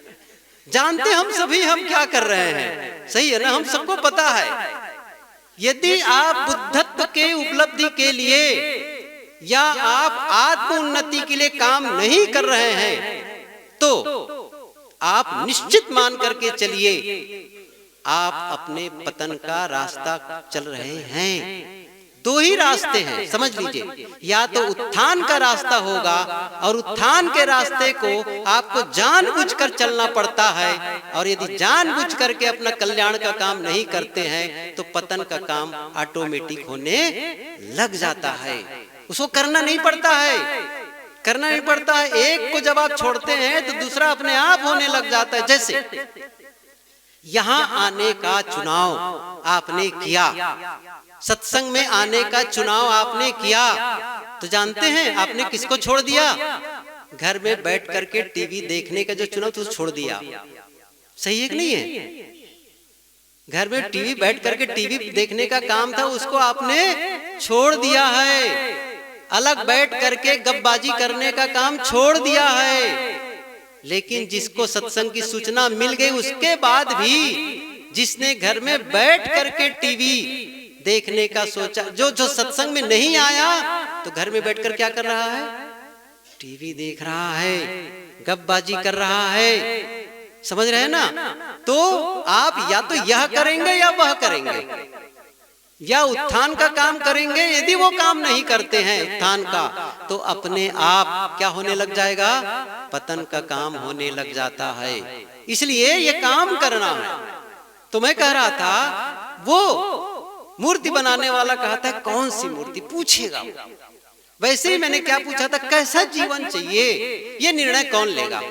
जानते हम सभी हम क्या कर रहे हैं, सही है ना, हम सबको पता है। यदि आप बुद्धत्व के उपलब्धि के लिए या आप आत्म उन्नति के लिए काम नहीं कर रहे हैं, तो आप निश्चित मान करके चलिए आप अपने पतन का रास्ता चल रहे हैं। दो ही रास्ते हैं, समझ लीजिए, या तो उत्थान का रास्ता होगा, और उत्थान के रास्ते को आपको जानबूझकर चलना पड़ता है, और यदि जानबूझ करके अपना कल्याण का काम नहीं करते हैं तो पतन का काम ऑटोमेटिक होने लग जाता है। उसको करना नहीं पड़ता है, करना नहीं पड़ता है। एक को जब आप छोड़ते हैं तो दूसरा अपने आप होने लग जाता है। जैसे यहाँ आने का चुनाव आपने किया, सत्संग में आने का चुनाव आपने किया, तो जानते हैं आपने किसको छोड़ दिया, घर में बैठ करके टीवी देखने का जो चुनाव तो छोड़ दिया। सही है कि नहीं है? घर में टीवी बैठ करके टीवी देखने का काम था, उसको आपने छोड़ दिया है। अलग बैठ करके गपबाजी करने का काम छोड़ दिया है। लेकिन जिसको सत्संग की सूचना मिल गई, उसके बाद भी जिसने घर में बैठ करके टीवी देखने का सोचा, जो सत्संग में नहीं आया तो घर में बैठकर क्या कर रहा है, टीवी देख रहा है, गपबाजी कर रहा है। समझ रहे हैं ना? तो आप या तो यह करेंगे या वह करेंगे, या उत्थान का काम करेंगे। यदि वो काम नहीं करते हैं उत्थान का, तो अपने आप क्या होने लग जाएगा, पतन का काम होने लग जाता है। इसलिए ये काम करना है। तो मैं कह रहा था, वो मूर्ति बनाने वाला कहता है कौन सी मूर्ति, पूछेगा। वैसे ही मैंने क्या पूछा था, कैसा जीवन चाहिए, ये निर्णय कौन लेगा,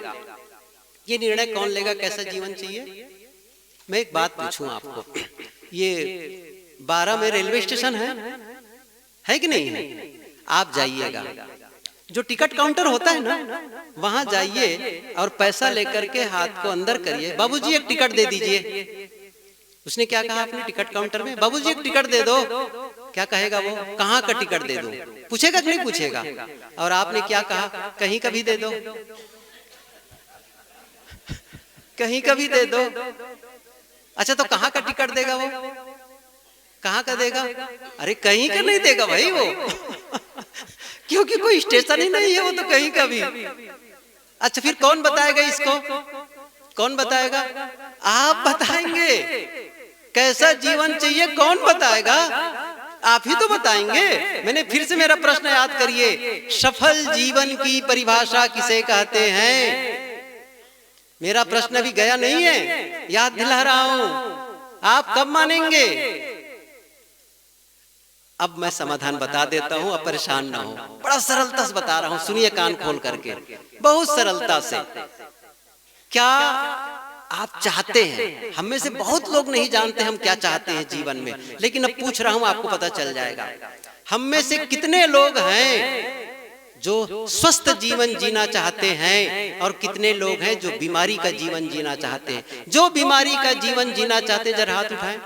ये निर्णय कौन लेगा कैसा जीवन चाहिए। मैं एक बात पूछूं आपको, ये 12 में रेलवे स्टेशन है कि नहीं है? आप जाइएगा, जो टिकट काउंटर होता है ना, वहां जाइए और पैसा लेकर के हाथ को अंदर करिए, बाबूजी एक टिकट दे दीजिए। उसने क्या कहा अपने टिकट काउंटर में, बाबूजी एक टिकट दे दो। क्या कहेगा वो, कहाँ का टिकट दे दो, पूछेगा कि नहीं पूछेगा? और आपने क्या कहा, कहीं का भी दे दो, कहीं का भी दे दो। अच्छा तो कहाँ का टिकट देगा वो, कहाँ का देगा? अरे कहीं का नहीं देगा भाई वो क्योंकि कोई स्टेशन ही नहीं है वो, तो कहीं का भी। अच्छा फिर कौन बताएगा इसको, कौन बताएगा? आप बताएंगे। कैसा जीवन चाहिए कौन बताएगा? आप ही तो बताएंगे। मैंने फिर से मेरा प्रश्न याद करिए, सफल जीवन की परिभाषा किसे कहते हैं? मेरा प्रश्न अभी गया नहीं है, याद दिला रहा हूं। आप कब मानेंगे? अब मैं समाधान बता देता हूं, अब परेशान ना हो। बड़ा सरलता से बता रहा हूं, सुनिए कान खोल करके, बहुत सरलता से। क्या आप चाहते हैं? हम में से बहुत लोग नहीं जानते हम क्या चाहते हैं जीवन में, लेकिन अब पूछ रहा हूं, आपको पता चल जाएगा। हम में से कितने लोग हैं जो स्वस्थ जीवन जीना चाहते हैं, और कितने लोग हैं जो बीमारी का जीवन जीना चाहते हैं? जो बीमारी का जीवन जीना चाहते हैं जरा हाथ उठाएं।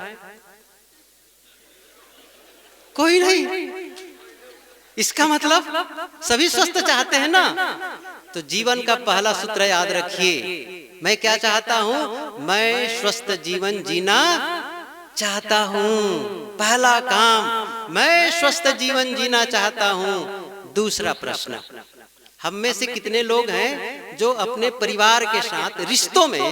कोई नहीं। इसका मतलब सभी स्वस्थ चाहते हैं ना? तो जीवन का पहला सूत्र याद रखिए, मैं क्या चाहता हूं? मैं स्वस्थ जीवन जीना चाहता हूं। पहला काम, मैं स्वस्थ जीवन जीना चाहता हूं। दूसरा प्रश्न, हम में से कितने लोग हैं जो अपने परिवार के साथ रिश्तों में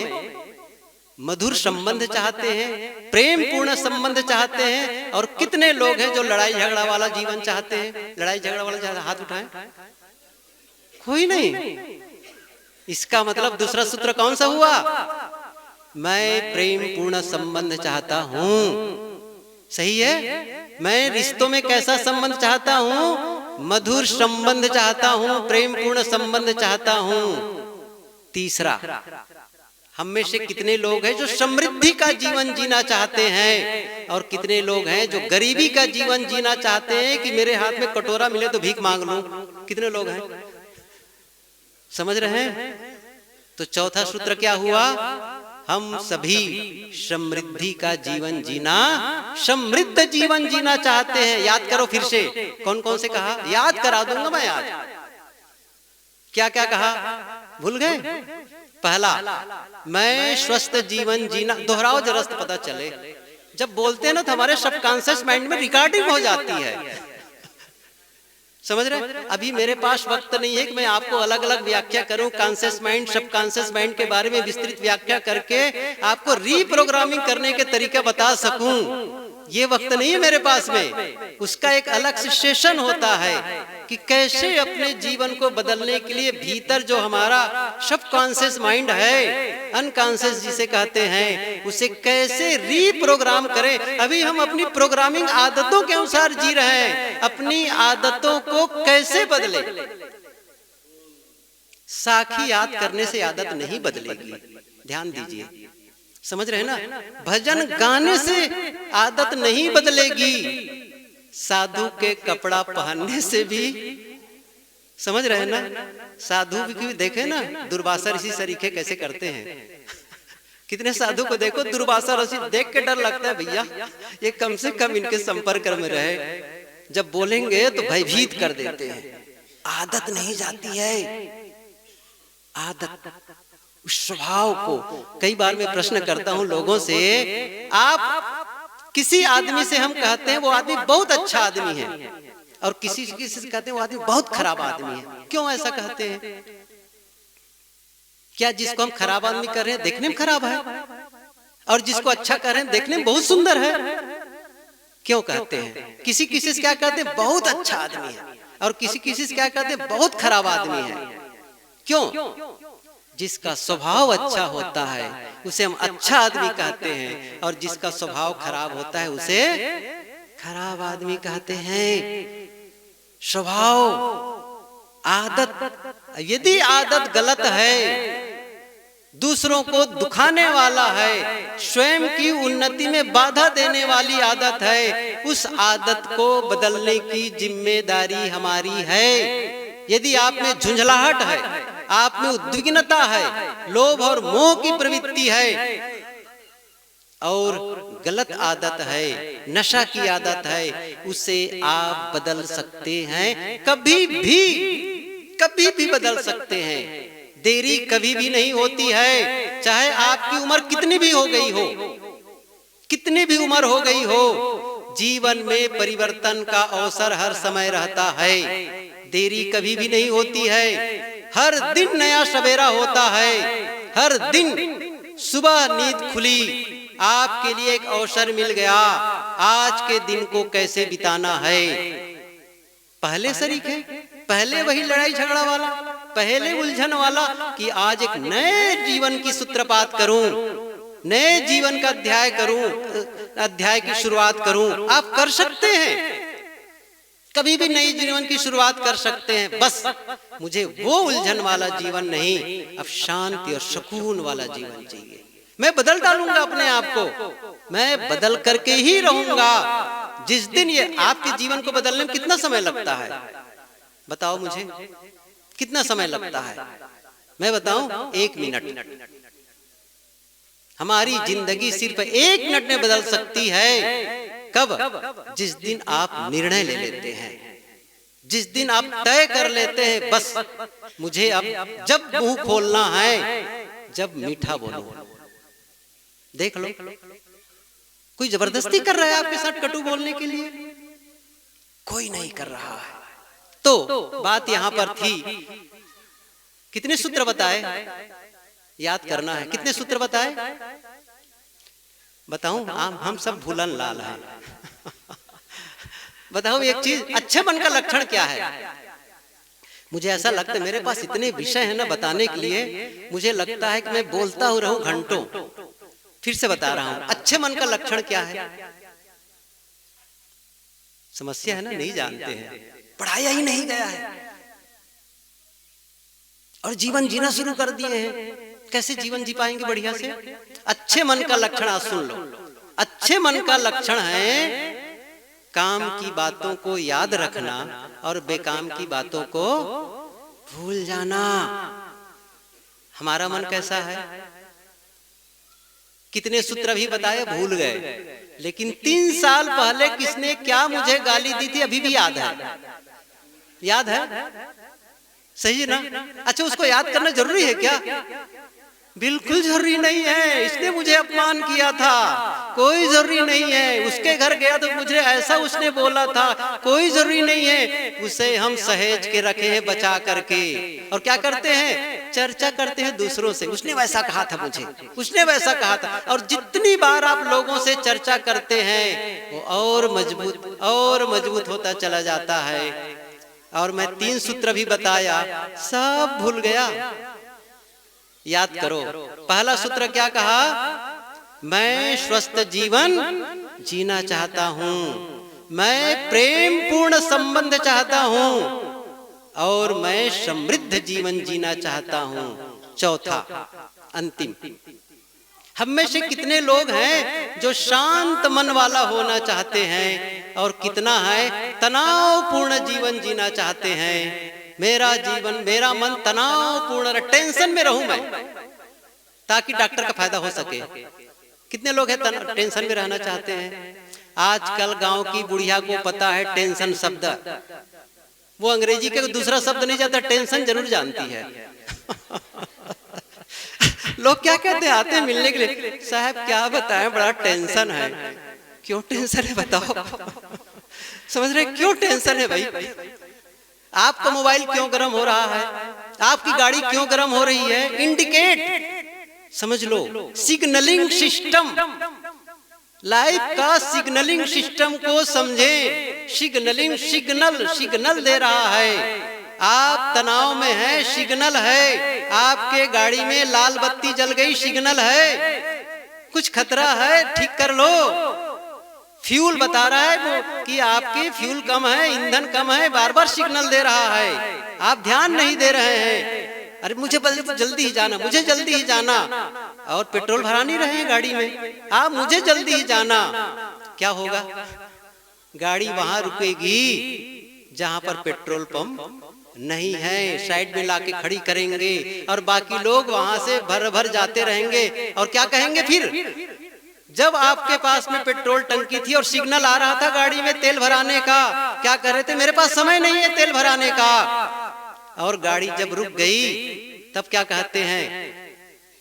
मधुर संबंध चाहते हैं, प्रेम पूर्ण संबंध चाहते हैं? और कितने लोग हैं जो लड़ाई झगड़ा वाला जीवन चाहते हैं? लड़ाई झगड़ा वाला, हाथ उठाएं। कोई नहीं। इसका मतलब दूसरा सूत्र कौन सा हुआ? मैं प्रेम पूर्ण संबंध चाहता हूं। सही है। मैं रिश्तों में कैसा संबंध चाहता हूं? मधुर संबंध चाहता हूं, प्रेम पूर्ण संबंध चाहता हूं। तीसरा, हम में से कितने लोग हैं जो समृद्धि का जीवन जीना चाहते हैं, और कितने लोग हैं जो गरीबी का जीवन जीना चाहते हैं कि मेरे हाथ में कटोरा मिले तो भीख मांग लूं? कितने लोग हैं? समझ रहे हैं? तो चौथा सूत्र क्या हुआ? हम सभी समृद्धि का जीवन जीना, समृद्ध जीवन जीना चाहते हैं। याद करो फिर से, कौन कौन से कहा? याद करा दूंगा मैं आज। क्या क्या कहा? भूल गए? पहला, मैं स्वस्थ जीवन जीना, दोहराओ जरा पता चले। जब बोलते हैं ना तो हमारे सबकॉन्शियस माइंड में रिकॉर्डिंग हो जाती है। समझ रहे? अभी मेरे पास वक्त नहीं है कि मैं आपको अलग अलग व्याख्या करूं, कॉन्शियस माइंड, सबकॉन्शियस माइंड के बारे में विस्तृत व्याख्या करके आपको रीप्रोग्रामिंग करने के तरीके बता सकूं। ये वक्त नहीं है मेरे पास में। उसका एक अलग से सेशन होता है कि कैसे अपने जीवन को बदलने के लिए भीतर जो हमारा सबकॉन्शियस माइंड है, अनकॉन्शियस जिसे कहते हैं, उसे कैसे रीप्रोग्राम करें। अभी हम अपनी प्रोग्रामिंग आदतों के अनुसार जी रहे हैं, अपनी आदतों को कैसे बदले। साखी याद करने से आदत नहीं बदलेगी, ध्यान दीजिए। समझ रहे ना? भजन गाने से आदत नहीं बदलेगी, साधु के कपड़ा पहनने से भी। समझ रहे ना? साधु भी देखे ना, दुर्वासा ऋषि सरीखे कैसे करते हैं। कितने साधु को देखो, दुर्वासा ऋषि देख के डर लगता है, भैया ये कम से कम इनके संपर्क में रहे, जब बोलेंगे तो भयभीत कर देते हैं। आदत नहीं जाती है, आदत उस स्वभाव को। कई बार मैं प्रश्न करता हूं लोगों से, आप किसी आदमी से हम कहते हैं वो आदमी बहुत अच्छा आदमी है, और किसी से कहते हैं वो आदमी बहुत खराब आदमी है। क्यों ऐसा कहते हैं? क्या जिसको हम खराब आदमी कर रहे हैं देखने में खराब है, और जिसको अच्छा कर रहे हैं देखने में बहुत सुंदर है? क्यों कहते हैं? किसी किसी से क्या कहते हैं? बहुत अच्छा आदमी है, और किसी किसी से क्या कहते हैं? बहुत खराब आदमी है। क्यों? जिसका स्वभाव अच्छा होता है उसे हम अच्छा आदमी कहते हैं, और जिसका स्वभाव खराब होता है उसे खराब आदमी कहते हैं। स्वभाव, आदत, यदि आदत गलत है, दूसरों को दुखाने वाला है, स्वयं की उन्नति में बाधा देने वाली आदत है, उस आदत को बदलने की जिम्मेदारी हमारी है। यदि आप में झुंझलाहट है, आप में उद्विग्नता है, लोभ और मोह की प्रवृत्ति है, और गलत आदत है, नशा की आदत है, उसे आप बदल सकते हैं। कभी भी बदल सकते हैं। देरी कभी भी नहीं होती है, चाहे आपकी उम्र कितनी भी हो गई हो, कितनी भी उम्र हो गई हो, जीवन में परिवर्तन का अवसर हर समय रहता है। देरी कभी भी नहीं होती है। हर दिन नया सवेरा होता है। हर दिन सुबह नींद खुली, आपके लिए एक अवसर मिल गया, आज के दिन को कैसे बिताना है। पहले शरीक है, पहले वही लड़ाई झगड़ा वाला, पहले उलझन वाला कि आज एक नए जीवन की सूत्रपात करूं, नए जीवन का अध्याय करूं, अध्याय की शुरुआत करूं। आप कर सकते हैं, कभी भी नई जीवन की शुरुआत कर सकते हैं। बस मुझे वो उलझन वाला जीवन नहीं, अब शांति और सुकून वाला जीवन चाहिए। मैं बदल डालूंगा अपने आप को, मैं बदल करके ही रहूंगा। जिस दिन ये आपके जीवन को बदलने में कितना समय लगता है बताओ मुझे, कितना समय लगता है? मैं बताऊं, 1 मिनट। हमारी जिंदगी सिर्फ 1 मिनट में बदल सकती है। कब? जिस दिन आप निर्णय ले लेते हैं, जिस दिन आप तय कर लेते हैं, बस मुझे अब जब मुंह खोलना है, जब मीठा बोलूं। देख लो, कोई जबरदस्ती कर रहा है आपके साथ कटु बोलने के लिए? कोई नहीं कर रहा है। तो बात यहां पर थी, कितने सूत्र बताए? याद करना है, कितने सूत्र बताए? बताऊं, हम सब भूलन लाल हैं। बताओ एक चीज, अच्छे मन का लक्षण क्या है? मुझे ऐसा लगता है मेरे पास इतने विषय हैं ना बताने के लिए, मुझे लगता है कि मैं बोलता हो रहूं घंटों। फिर से बता रहा हूं, अच्छे मन का लक्षण क्या है? समस्या है ना, नहीं जानते हैं, पढ़ाया ही नहीं गया है और जीवन जीना शुरू कर दिए हैं। कैसे जीवन जी पाएंगे बढ़िया से? अच्छे मन का लक्षण आज सुन लो। अच्छे मन का लक्षण है काम की बातों को याद रखना और बेकाम की बातों को भूल जाना। हमारा मन कैसा है? कितने सूत्र भी बताए, भूल गए। लेकिन 3 साल पहले किसने क्या मुझे गाली दी थी अभी भी याद है। याद है? सही है ना? अच्छा, उसको याद करना जरूरी है क्या? बिल्कुल जरूरी नहीं है। इसने मुझे अपमान किया था, कोई जरूरी नहीं है। उसके घर गया तो मुझे ऐसा उसने बोला था, कोई जरूरी नहीं है। उसे हम सहेज के रखे हैं, बचा करके। और क्या करते हैं? चर्चा करते हैं दूसरों से, उसने वैसा कहा था मुझे, उसने वैसा कहा था। और जितनी बार आप लोगों से चर्चा करते हैं वो और मजबूत होता चला जाता है। और मैं 3 सूत्र भी बताया, सब भूल गया। याद करो, पहला सूत्र क्या कहा? मैं स्वस्थ जीवन जीना चाहता हूं, मैं प्रेम पूर्ण संबंध चाहता हूं और मैं समृद्ध जीवन जीना चाहता हूं। चौथा, अंतिम, हम में से कितने लोग हैं जो शांत मन वाला होना चाहते हैं और कितना है तनावपूर्ण जीवन जीना चाहते हैं? मेरा जीवन, मेरा मन तनावपूर्ण, टेंशन में रहूं मैं ताकि डॉक्टर का फायदा हो सके। कितने लोग हैं टेंशन में रहना चाहते हैं? आजकल गांव की बुढ़िया को पता है टेंशन शब्द, वो अंग्रेजी के दूसरा शब्द नहीं जानता, टेंशन जरूर जानती है। लोग क्या कहते हैं आते हैं मिलने के लिए, साहब क्या बताएं, बड़ा टेंशन है। क्यों टेंशन है बताओ? समझ रहे क्यों टेंशन है भाई? आपका मोबाइल क्यों गर्म हो रहा है? आपकी गाड़ी क्यों गर्म हो रही है? इंडिकेट, समझ लो, सिग्नलिंग सिस्टम, लाइफ का सिग्नलिंग सिस्टम को समझे। सिग्नल दे रहा है। आप तनाव में हैं, सिग्नल है। आपके गाड़ी में लाल बत्ती जल गई, सिग्नल है। कुछ खतरा है, ठीक कर लो। फ्यूल बता रहा है वो कि आपके फ्यूल कम है, ईंधन कम है, बार बार सिग्नल दे रहा है। आप ध्यान नहीं दे रहे हैं। अरे मुझे जल्दी ही जाना, मुझे जल्दी ही जाना, और पेट्रोल भरा नहीं रहे हैं गाड़ी में। आप मुझे जल्दी ही जाना। क्या होगा? गाड़ी वहां रुकेगी जहां पर पेट्रोल पंप नहीं है, साइड में लाके खड़ी करेंगे और बाकी लोग वहां से भर जाते रहेंगे। और क्या कहेंगे फिर? जब आपके पास में पेट्रोल टंकी थी और सिग्नल आ रहा था गाड़ी में तेल भराने का, क्या कर रहे थे? मेरे पास समय नहीं है तेल भराने का। और गाड़ी जब रुक गई तब क्या कहते हैं?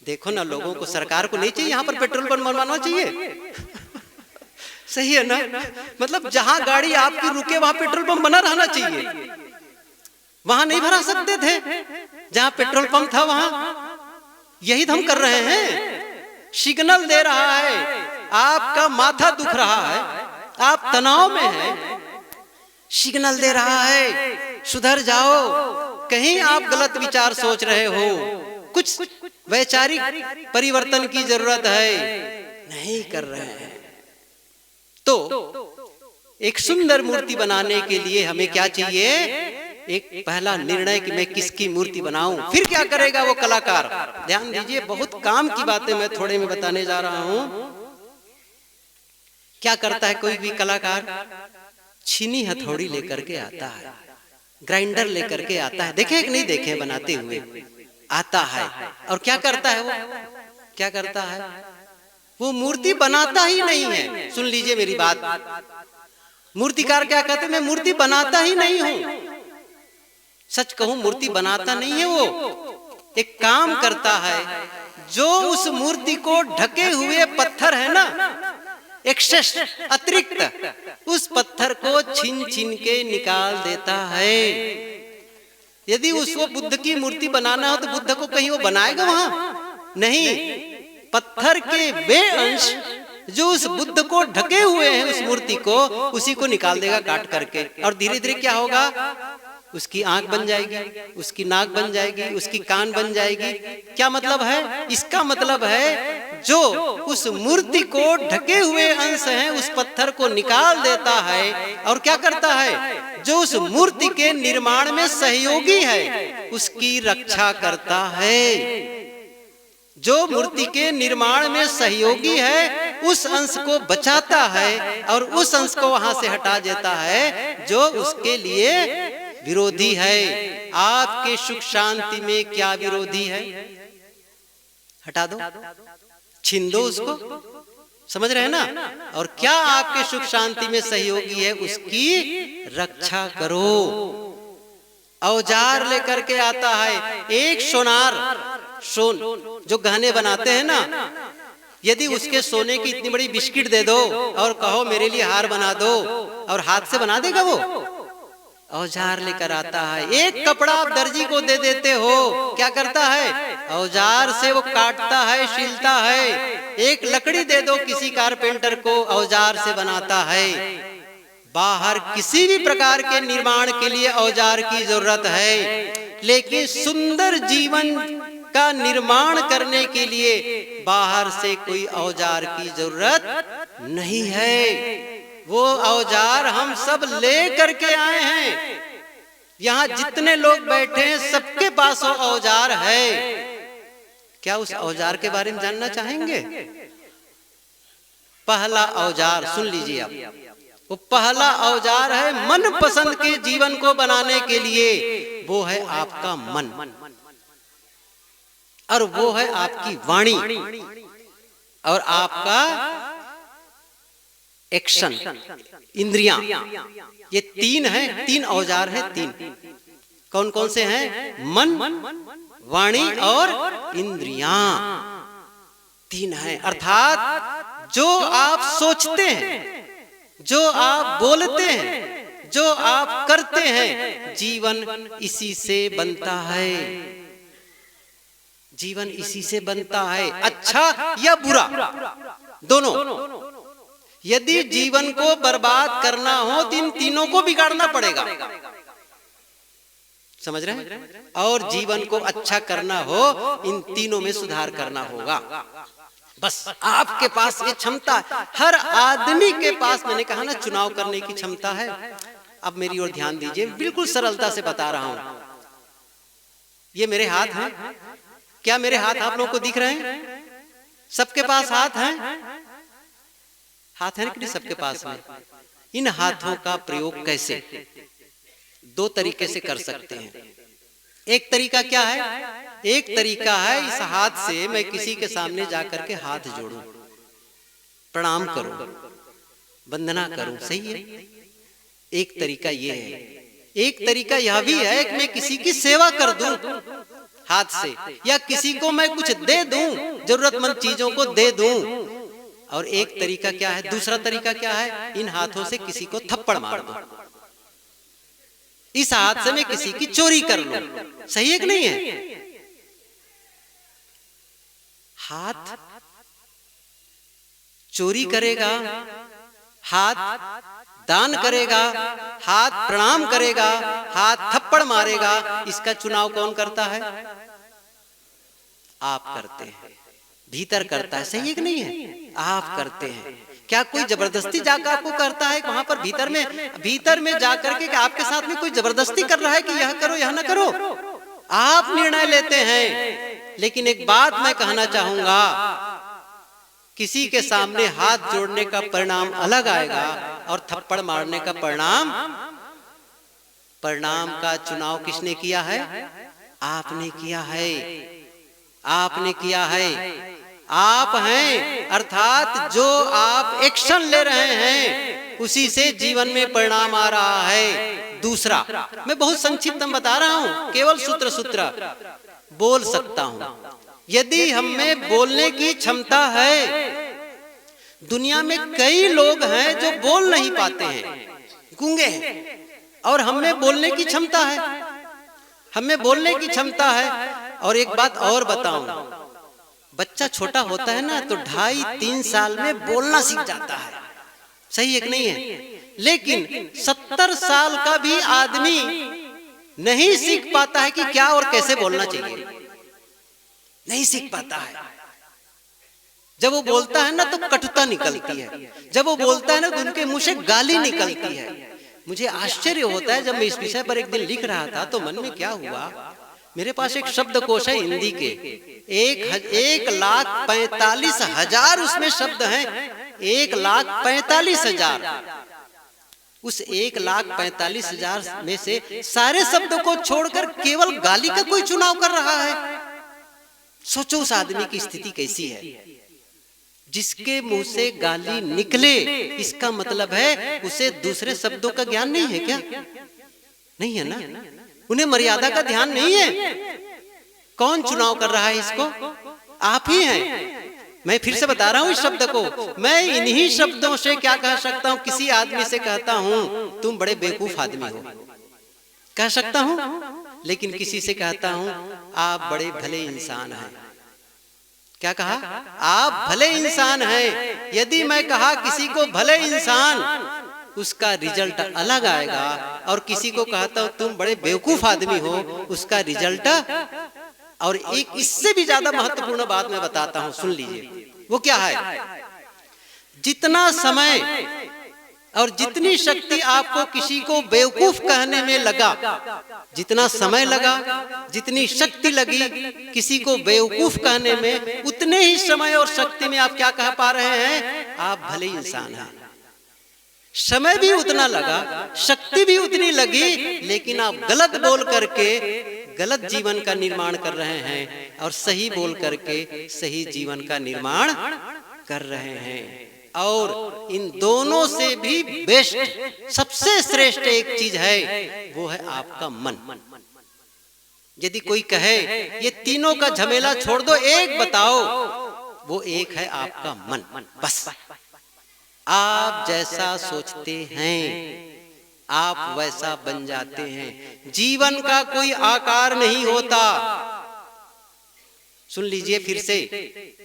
देखो ना, लोगों को, सरकार को नहीं चाहिए यहाँ पर पेट्रोल पंप बनवाना चाहिए। सही है ना? मतलब जहां गाड़ी आपकी रुके वहां पेट्रोल पंप बना रहना चाहिए। वहां नहीं भरा सकते थे जहां पेट्रोल पंप था वहां। यही तो हम कर रहे हैं। सिग्नल दे रहा है, आपका माथा दुख रहा है, आप तनाव में हैं, सिग्नल दे रहा है सुधर जाओ, कहीं आप गलत विचार सोच रहे हो, कुछ वैचारिक परिवर्तन की जरूरत है, नहीं कर रहे हैं। तो एक सुंदर मूर्ति बनाने के लिए हमें क्या चाहिए? एक पहला निर्णय कि मैं किसकी मूर्ति बनाऊं। फिर क्या करेगा वो कलाकार? ध्यान दीजिए, बहुत काम की बातें मैं थोड़े में बताने जा रहा हूं। क्या करता है कोई भी कलाकार? छीनी हथौड़ी लेकर के आता है, ग्राइंडर लेकर के आता है, देखे कि नहीं देखे बनाते हुए, आता है और क्या करता है वो? क्या करता है? वो मूर्ति बनाता ही नहीं है। सुन लीजिए मेरी बात, मूर्तिकार क्या कहते हैं? मैं मूर्ति बनाता ही नहीं हूं। सच कहूं, मूर्ति बनाता नहीं है वो, एक काम करता है। जो उस मूर्ति को ढके हुए पत्थर है ना, एक्सेस अतिरिक्त, उस पत्थर को छीन छीन के निकाल देता है। यदि उसको बुद्ध की मूर्ति बनाना हो तो बुद्ध को कहीं वो बनाएगा वहां? नहीं, पत्थर के वे अंश जो उस बुद्ध को ढके हुए हैं उस मूर्ति को, उसी को निकाल देगा काट करके। और धीरे धीरे क्या होगा? उसकी आंख बन जाएगी, उसकी नाक बन जाएगी, उसकी कान बन जाएगी। क्या मतलब है इसका? मतलब है जो उस मूर्ति को ढके हुए अंश हैं उस पत्थर को निकाल देता है और क्या करता है? जो उस मूर्ति के निर्माण में सहयोगी है उसकी रक्षा करता है। जो मूर्ति के निर्माण में सहयोगी है उस अंश को बचाता है और उस अंश को वहां से हटा देता है जो उसके लिए विरोधी है। आपके सुख शांति में क्या विरोधी है? हटा दो, छीन दो उसको, समझ रहे हैं ना? और क्या आपके सुख शांति में सहयोगी है उसकी रक्षा करो। औजार लेकर के आता है, एक सोनार, सोन जो गहने बनाते हैं ना, यदि उसके सोने की इतनी बड़ी बिस्किट दे दो और कहो मेरे लिए हार बना दो, और हाथ से बना देगा वो? औजार लेकर आता है। एक कपड़ा आप दर्जी को दे देते हो, क्या करता है? औजार से वो काटता है, सिलता है। एक लकड़ी दे दो किसी कारपेंटर को, औजार से बनाता है। बाहर किसी भी प्रकार के निर्माण के लिए औजार की जरूरत है, लेकिन सुंदर जीवन का निर्माण करने के लिए बाहर से कोई औजार की जरूरत नहीं है। वो औजार हम सब ले करके आए हैं। यहाँ जितने लोग बैठे हैं सबके पास वो औजार है। क्या उस औजार के बारे में जानना चाहेंगे? पहला औजार सुन लीजिए आप, वो पहला औजार है मन पसंद के जीवन को बनाने के लिए, वो है आपका मन, और वो है आपकी वाणी और आपका एक्शन, इंद्रियां। ये तीन हैं, तीन औजार हैं। तीन कौन कौन से हैं? मन, वाणी और इंद्रियां, तीन हैं। अर्थात जो आप सोचते हैं, जो आप बोलते हैं, जो आप करते हैं, जीवन इसी से बनता है। जीवन इसी से बनता है, अच्छा या बुरा, दोनों। यदि जीवन को बर्बाद करना हो तो इन तीनों को बिगाड़ना पड़ेगा, समझ रहे हैं? और जीवन को अच्छा करना हो इन तीनों में सुधार करना होगा। बस आपके पास ये क्षमता, हर आदमी के पास, मैंने कहा ना चुनाव करने की क्षमता है। अब मेरी ओर ध्यान दीजिए, बिल्कुल सरलता से बता रहा हूं। ये मेरे हाथ हैं, क्या मेरे हाथ आप लोगों को दिख रहे हैं? सबके पास हाथ हैं, हाथ है कि नहीं सबके पास में? इन हाथों का प्रयोग कैसे? दो तरीके से कर सकते हैं। एक तरीका क्या है? एक तरीका है इस हाथ से मैं किसी के सामने जाकर के हाथ जोड़ूं, प्रणाम करूं, वंदना करूं, सही है? एक तरीका ये है। एक तरीका यह भी है कि मैं किसी की सेवा कर दूं हाथ से, या किसी को मैं कुछ दे दूं, जरूरतमंद चीजों को दे दूं। और एक तरीका क्या है? दूसरा तरीका क्या है? इन हाथों से किसी को थप्पड़ मार दो। इस हाथ से मैं किसी की चोरी कर लूं, सही है कि नहीं है? हाथ चोरी करेगा, हाथ दान करेगा, हाथ प्रणाम करेगा, हाथ थप्पड़ मारेगा, इसका चुनाव कौन करता है? आप करते हैं, भीतर करता है। सही है कि नहीं है? आप करते हैं। क्या कोई जबरदस्ती जाकर आपको करता है वहां पर भीतर में जाकर के आपके साथ में कोई जबरदस्ती कर रहा है कि यह करो यह ना करो? आप निर्णय लेते हैं। लेकिन एक बात मैं कहना चाहूंगा, किसी के सामने हाथ जोड़ने का परिणाम अलग आएगा और थप्पड़ मारने का परिणाम का चुनाव किसने किया है? आपने किया है। आपने किया है। आप हैं, अर्थात जो आप एक्शन ले रहे हैं उसी से जीवन में परिणाम आ रहा है। दूसरा, मैं बहुत संक्षिप्त में बता रहा हूं, केवल सूत्र बोल सकता हूं। यदि हम में बोलने की क्षमता है, दुनिया में कई लोग हैं जो बोल नहीं पाते हैं, गूंगे हैं, और हम में बोलने की क्षमता है। हमें बोलने की क्षमता है। और एक बात और बताऊं, बच्चा छोटा होता है ना तो 2.5-3 साल में बोलना सीख जाता है। सही है कि नहीं है? लेकिन 70 साल का भी आदमी नहीं सीख पाता है कि क्या और कैसे बोलना चाहिए। नहीं सीख पाता है। जब वो बोलता है ना तो कटुता निकलती है। जब वो बोलता है ना तो उनके मुंह से गाली निकलती है। मुझे आश्चर्य होता है, जब मैं इस विषय पर एक दिन लिख रहा था तो मन में क्या हुआ, मेरे पास एक शब्दकोश है हिंदी के, 1,45,000 उसमें शब्द हैं। 1,45,000। उस 1,45,000 में से सारे शब्दों को छोड़कर केवल गाली का कोई चुनाव कर रहा है। सोचो उस आदमी की स्थिति कैसी है। जिसके मुंह से गाली निकले, इसका मतलब है उसे दूसरे शब्दों का ज्ञान नहीं है क्या? नहीं है ना? उन्हें मर्यादा का ध्यान नहीं है। कौन चुनाव कर रहा है इसको? आप ही हैं। मैं फिर से बता रहा हूं इस शब्द को। मैं इन्हीं शब्दों से क्या कह सकता हूं? किसी आदमी से कहता हूं तुम बड़े बेवकूफ आदमी हो, कह सकता हूं। लेकिन किसी से कहता हूं आप बड़े भले इंसान हैं। क्या कहा? आप भले इंसान हैं। यदि मैं कहा किसी को भले इंसान, उसका रिजल्ट अलग आएगा। और किसी को कहता हूं तुम बड़े बेवकूफ आदमी हो, उसका रिजल्ट। और एक इससे भी ज्यादा महत्वपूर्ण बात मैं बताता हूं, सुन लीजिए। वो क्या है? जितना समय और जितनी शक्ति आपको किसी को बेवकूफ कहने में लगा, जितना समय लगा, जितनी शक्ति लगी किसी को बेवकूफ कहने में, उतने ही समय और शक्ति में आप क्या कह पा रहे हैं? आप भले इंसान हैं। समय भी उतना लगा, शक्ति भी उतनी लगी, लेकिन आप गलत बोल करके गलत जीवन का निर्माण कर रहे हैं और सही बोल करके सही जीवन का निर्माण कर रहे हैं। और इन दोनों से भी बेस्ट, सबसे श्रेष्ठ एक चीज है, वो है आपका मन। यदि कोई कहे ये तीनों का झमेला छोड़ दो, एक बताओ, वो एक है आपका मन। बस आप जैसा सोचते हैं आप वैसा बन जाते हैं। जीवन का कोई आकार नहीं होता। सुन लीजिए फिर से,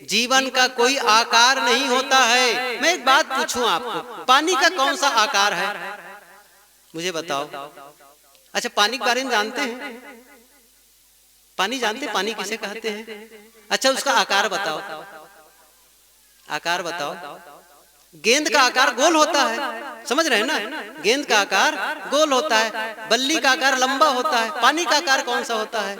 जीवन का कोई आकार नहीं होता है। मैं एक बात पूछूं आपको, पानी का कौन सा आकार है? मुझे बताओ। अच्छा, पानी के बारे में जानते हैं? पानी जानते हैं? पानी किसे कहते हैं? अच्छा, उसका आकार बताओ। आकार बताओ। गेंद का आकार गोल होता है, समझ रहे हैं ना? गेंद का आकार गोल होता है, बल्ली का आकार लंबा होता है। पानी का आकार कौन सा होता है?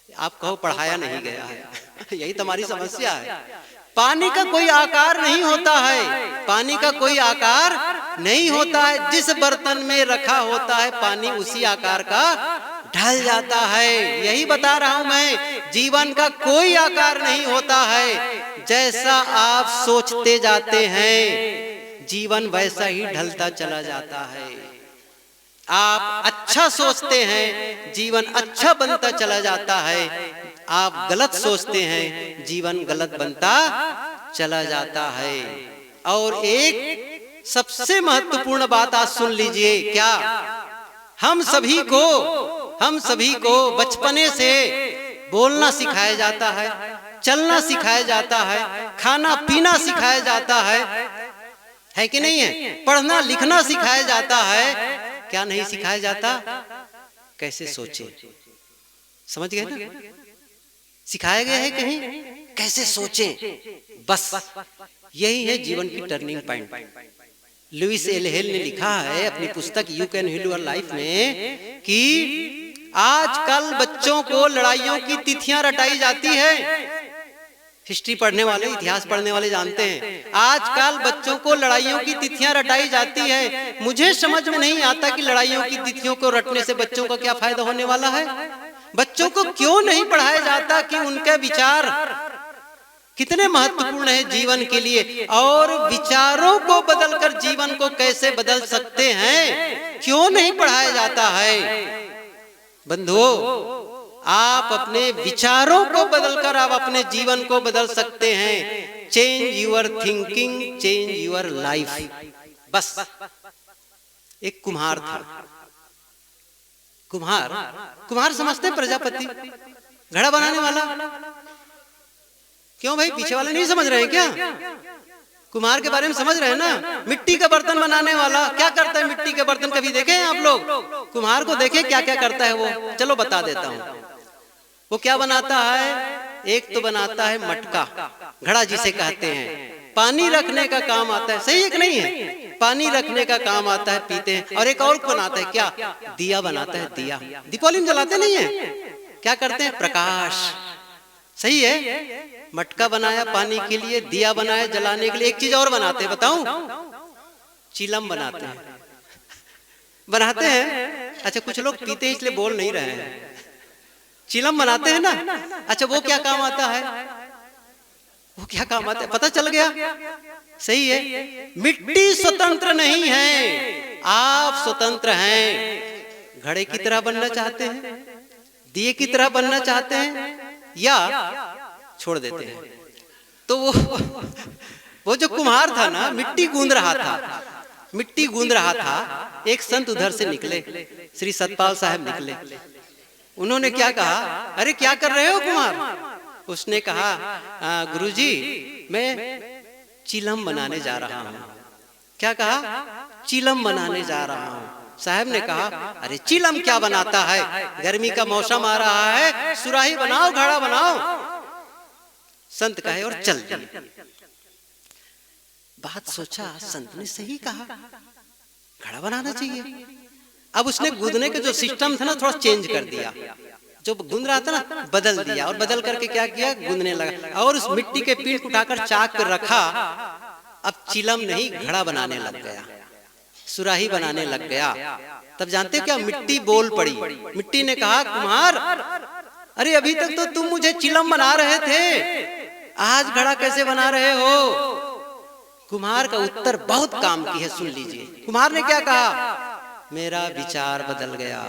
आप कहो पढ़ाया नहीं गया है। यही तुम्हारी समस्या है। पानी का कोई आकार नहीं होता है। पानी का कोई आकार नहीं होता है। जिस बर्तन में रखा होता है पानी, उसी आकार का ढल जाता है। यही बता रहा हूं मैं, जीवन का कोई आकार नहीं होता है। जैसा आप सोचते जाते हैं जीवन वैसा ही ढलता चला जाता है। आप अच्छा सोचते हैं जीवन अच्छा बनता चला जाता है। आप गलत सोचते हैं जीवन गलत बनता चला जाता है। और एक सबसे महत्वपूर्ण बात आज सुन लीजिए। क्या हम सभी को बचपने से बोलना सिखाया जाता है? चलना सिखाया जाता है, खाना पीना सिखाया जाता है कि नहीं है? पढ़ना लिखना सिखाया जाता है, क्या नहीं सिखाया जाता? कैसे सोचे, समझ गए ना? सिखाया गया है कहीं कैसे सोचे, बस यही है जीवन की turning point. Louise L Hay ने लिखा है अपनी पुस्तक you can heal your life में कि आजकल बच्चों को लड़ाइयों की तिथियां रटाई जाती है। हिस्ट्री पढ़ने वाले, इतिहास पढ़ने वाले जानते हैं, आजकल बच्चों को लड़ाइयों की तिथियां रटाई जाती है। मुझे समझ में नहीं आता कि लड़ाइयों की तिथियों को रटने से बच्चों का क्या फायदा होने वाला है। बच्चों को क्यों नहीं पढ़ाया जाता कि उनके विचार कितने महत्वपूर्ण है जीवन के लिए, और विचारों को बदलकर जीवन को कैसे बदल सकते हैं, क्यों नहीं पढ़ाया जाता है? बंधुओं, आप अपने विचारों को बदलकर आप अपने जीवन को बदल सकते हैं। Change your thinking, change your life. बस एक कुम्हार था, कुम्हार समझते हैं प्रजापति, घड़ा बनाने वाला। क्यों भाई, पीछे वाले नहीं समझ रहे हैं क्या? कुम्हार के बारे में समझ रहे हैं ना? मिट्टी का बर्तन बनाने वाला क्या करता है? मिट्टी के बर्तन कभी देखे हैं आप लोग? कुम्हार को देखे क्या क्या करता है वो? चलो बता देता हूँ। वो क्या बनाता है? एक तो बनाता है मटका, घड़ा जिसे कहते हैं, पानी रखने का काम आता है। सही है कि नहीं है? पानी रखने का काम आता है, पीते हैं। और एक और बनाता है, क्या? दिया बनाता है। दिया दीपावली में जलाते नहीं है, क्या करते हैं? प्रकाश। सही है? मटका बनाया पानी के लिए, दिया बनाया जलाने के लिए। एक चीज और बनाते हैं, बताऊं? चिलम बनाते हैं। बनाते हैं। अच्छा, कुछ लोग पीते हैं इसलिए बोल नहीं रहे हैं। चिलम बनाते हैं ना? अच्छा, वो क्या काम आता है? वो क्या काम आता है? पता चल गया? सही है। मिट्टी स्वतंत्र नहीं है, आप स्वतंत्र हैं। घड़े की तरह बनना चाहते हैं, दिए की तरह बनना चाहते हैं, या छोड़ देते हैं? तो वो जो कुम्हार था ना, मिट्टी गूंद रहा था। एक संत उधर से निकले, श्री सतपाल साहब निकले। उन्होंने क्या कहा? अरे क्या कर रहे हो कुमार? उसने कहा, गुरुजी मैं चिलम बनाने जा रहा हूँ। क्या कहा? चिलम बनाने जा रहा हूँ। साहब ने कहा, अरे चिलम क्या बनाता है, गर्मी का मौसम आ रहा है, सुराही बनाओ, घड़ा बनाओ। संत कहे और चल दिए। बात सोचा, संत ने सही कहा, घड़ा बनाना चाहिए। अब उसने गूंदने के जो सिस्टम था ना, थोड़ा चेंज कर दिया। जो गूंद रहा था ना, बदल दिया, और बदल करके क्या किया? गूंदने लगा। और उस मिट्टी के पीठ उठाकर चाक पर रखा। अब चिलम नहीं, घड़ा बनाने लग गया, सुराही बनाने लग गया। तब जानते हो क्या? मिट्टी बोल पड़ी। मिट्टी ने कहा, कुम्हार, अरे अभी तक तो तुम मुझे चिलम बना रहे थे, आज घड़ा कैसे बना रहे हो? कुम्हार का उत्तर बहुत काम की है, सुन लीजिए। कुम्हार ने क्या कहा? मेरा विचार बदल गया।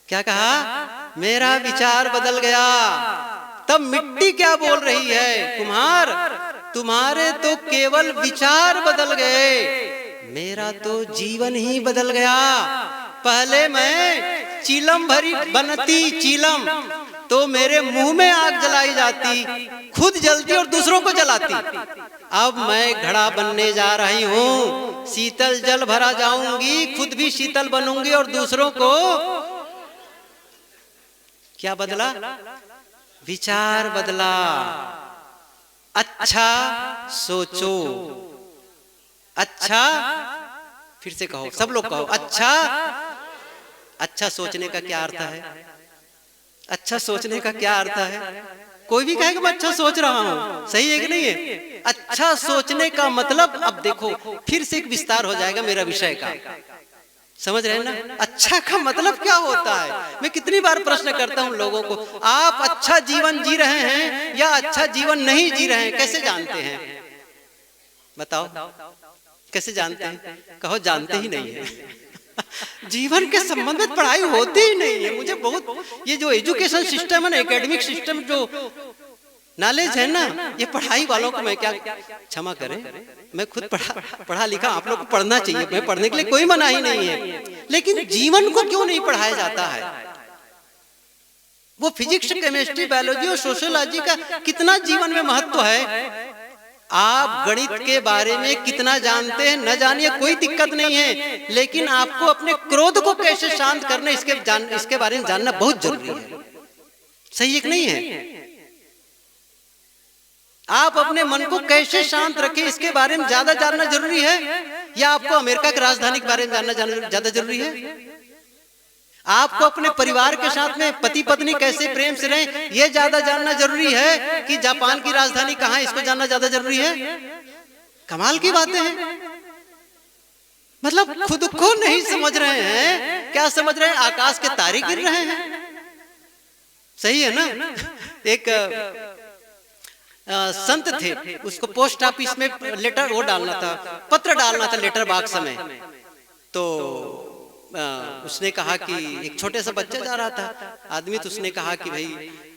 क्या कहा? मेरा विचार बदल गया। तब मिट्टी क्या बोल रही है? कुम्हार, तुम्हारे तो केवल विचार बदल गए, मेरा तो जीवन ही बदल गया। पहले मैं चिलम भरी बनती चिलम तो मेरे मुंह में आग जलाई जाती, खुद जलती और दूसरों को जलाती। अब मैं घड़ा बनने जा रही हूँ, शीतल जल भरा जाऊंगी, खुद भी शीतल बनूंगी और दूसरों को क्या बदला? विचार बदला। अच्छा सोचो। अच्छा, फिर से कहो, सब लोग कहो, अच्छा। अच्छा सोचने का क्या अर्थ है? अच्छा सोचने का क्या अर्थ है? कोई भी कहे कि मैं अच्छा सोच रहा हूं, सही है कि नहीं है? अच्छा सोचने का मतलब, अब देखो फिर से एक विस्तार हो जाएगा मेरा विषय का, समझ रहे हैं ना? अच्छा का मतलब क्या होता है? मैं कितनी बार प्रश्न करता हूं लोगों को, आप अच्छा जीवन जी रहे हैं या अच्छा जीवन नहीं जी रहे हैं, कैसे जानते हैं? बताओ, कैसे जानते हैं? कहो जानते ही नहीं है। जीवन के संबंध में पढ़ाई होती ही नहीं है। मुझे बहुत ये जो एजुकेशन सिस्टम है ना, एकेडमिक सिस्टम, जो नॉलेज है ना, ये पढ़ाई वालों को मैं क्या क्षमा करें, मैं खुद पढ़ा लिखा, आप लोग को पढ़ना चाहिए, मैं पढ़ने के लिए कोई मना ही नहीं है, लेकिन जीवन को क्यों नहीं पढ़ाया जाता है? वो फिजिक्स, केमिस्ट्री, बायोलॉजी और सोशियोलॉजी का कितना जीवन में महत्व है। आप गणित के बारे में कितना जानते हैं न जानिए, कोई दिक्कत नहीं है, लेकिन आपको अपने क्रोध को कैसे शांत करना इसके बारे में जानना बहुत जरूरी है। सही है कि नहीं है? आप अपने मन को कैसे शांत रखें इसके बारे में ज्यादा जानना जरूरी है, या आपको अमेरिका की राजधानी के बारे में जानना ज्यादा जरूरी है? आपको अपने परिवार के साथ में पति पत्नी कैसे प्रेम से रहें ये ज्यादा जानना जरूरी है कि जापान की राजधानी कहाँ है इसको जानना ज्यादा जरूरी है? कमाल की बातें हैं। मतलब खुद को नहीं समझ रहे हैं। क्या समझ रहे हैं? आकाश के तारे गिर रहे हैं। सही है ना? एक संत थे, उसको पोस्ट ऑफिस में लेटर वो डालना था, पत्र डालना था लेटर बॉक्स में। तो उसने कहा कि एक छोटे सा बच्चा जा रहा था आदमी, तो उसने कहा कि भाई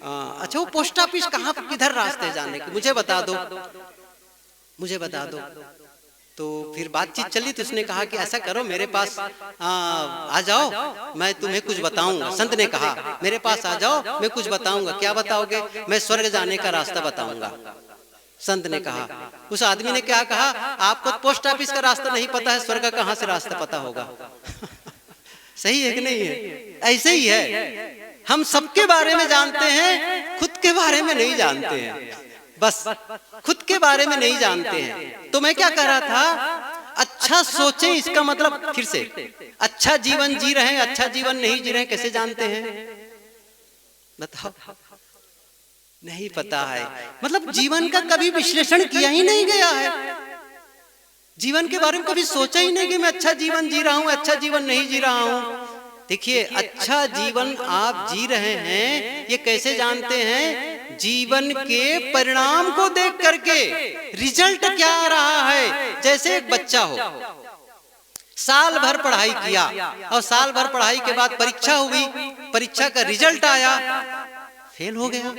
अच्छा वो पोस्ट ऑफिस कहाँ पर, किधर रास्ते जाने के, मुझे बता दो, मुझे बता दो। तो फिर बातचीत चली, तो उसने कहा कि ऐसा करो मेरे पास आ जाओ, मैं तुम्हें कुछ बताऊंगा। संत ने कहा मेरे पास आ जाओ, मैं कुछ बताऊंगा। क्या बताओगे? मैं स्वर्ग जाने का रास्ता बताऊंगा। संत ने कहा। उस आदमी ने क्या कहा? आपको पोस्ट ऑफिस का रास्ता नहीं पता है, स्वर्ग का कहाँ से रास्ता पता होगा? सही है कि नहीं है? ऐसे ही है, हम सबके बारे में जानते हैं, खुद के बारे में नहीं जानते हैं। बस खुद के बारे में नहीं जानते हैं। तो मैं क्या कह रहा था, अच्छा सोचें, इसका मतलब फिर से अच्छा जीवन जी रहे हैं, अच्छा जीवन नहीं जी रहे हैं, कैसे जानते हैं बताओ? नहीं पता है। मतलब जीवन का कभी विश्लेषण किया ही नहीं गया है, जीवन के बारे में कभी सोचा ही नहीं कि मैं अच्छा जीवन जी रहा हूं, अच्छा जीवन नहीं जी रहा हूं। देखिए, अच्छा जीवन आप जी रहे हैं ये कैसे जानते हैं? जीवन के परिणाम को देख करके, रिजल्ट क्या आ रहा है। जैसे एक बच्चा हो, साल भर पढ़ाई किया और साल भर पढ़ाई के बाद परीक्षा हुई, परीक्षा का रिजल्ट आया, फेल हो गया।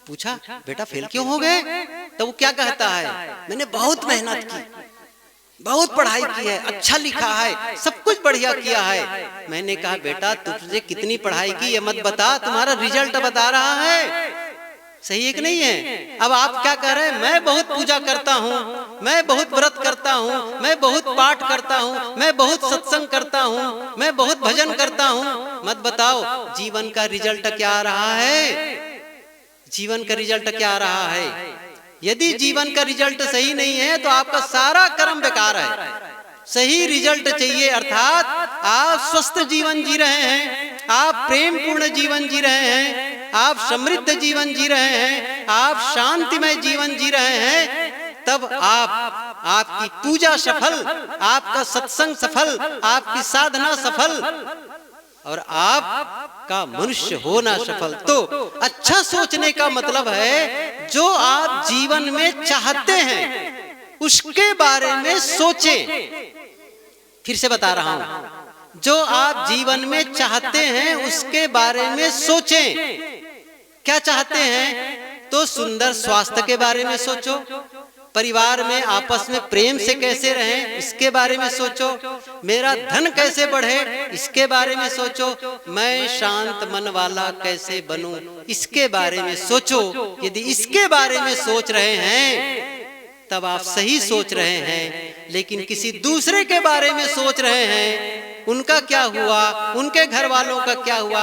पूछा बेटा फेल क्यों हो गए? तो वो क्या कहता है? मैंने बहुत मेहनत की, बहुत पढ़ाई की है, अच्छा लिखा है, सब कुछ बढ़िया किया है। मैंने कहा बेटा तुझे कितनी पढ़ाई की ये मत बता, तुम्हारा रिजल्ट बता रहा है। सही है कि नहीं है? अब आप क्या कह रहे हैं? मैं बहुत पूजा करता हूँ, मैं बहुत व्रत करता हूँ, मैं बहुत पाठ करता हूँ, मैं बहुत सत्संग करता हूँ, मैं बहुत भजन करता हूँ। मत बताओ जीवन का रिजल्ट क्या आ रहा है? जीवन का रिजल्ट क्या आ रहा है? यदि जीवन का रिजल्ट सही नहीं है तो आपका सारा कर्म बेकार है। सही रिजल्ट चाहिए, अर्थात आप स्वस्थ जीवन जी रहे हैं, आप प्रेम पूर्ण जीवन जी रहे हैं, आप समृद्ध जीवन जी रहे हैं, आप शांतिमय जीवन जी रहे हैं, तब आपकी पूजा सफल, आपका सत्संग सफल, आपकी साधना सफल और आपका मनुष्य होना सफल। तो अच्छा सोचने का मतलब है जो आप जीवन में चाहते हैं उसके बारे में सोचें। फिर से बता रहा हूं, जो आप जीवन में चाहते हैं उसके बारे में सोचें। क्या चाहते हैं? तो सुंदर स्वास्थ्य के बारे में सोचो, परिवार में आपस में प्रेम से कैसे रहें इसके बारे में सोचो, मेरा धन कैसे बढ़े इसके बारे में सोचो, मैं शांत मन वाला कैसे बनूं इसके बारे में सोचो। यदि इसके बारे में सोच रहे हैं तब आप सही सोच रहे हैं। लेकिन किसी दूसरे के बारे में सोच रहे हैं, उनका क्या हुआ, उनके घर वालों का क्या हुआ।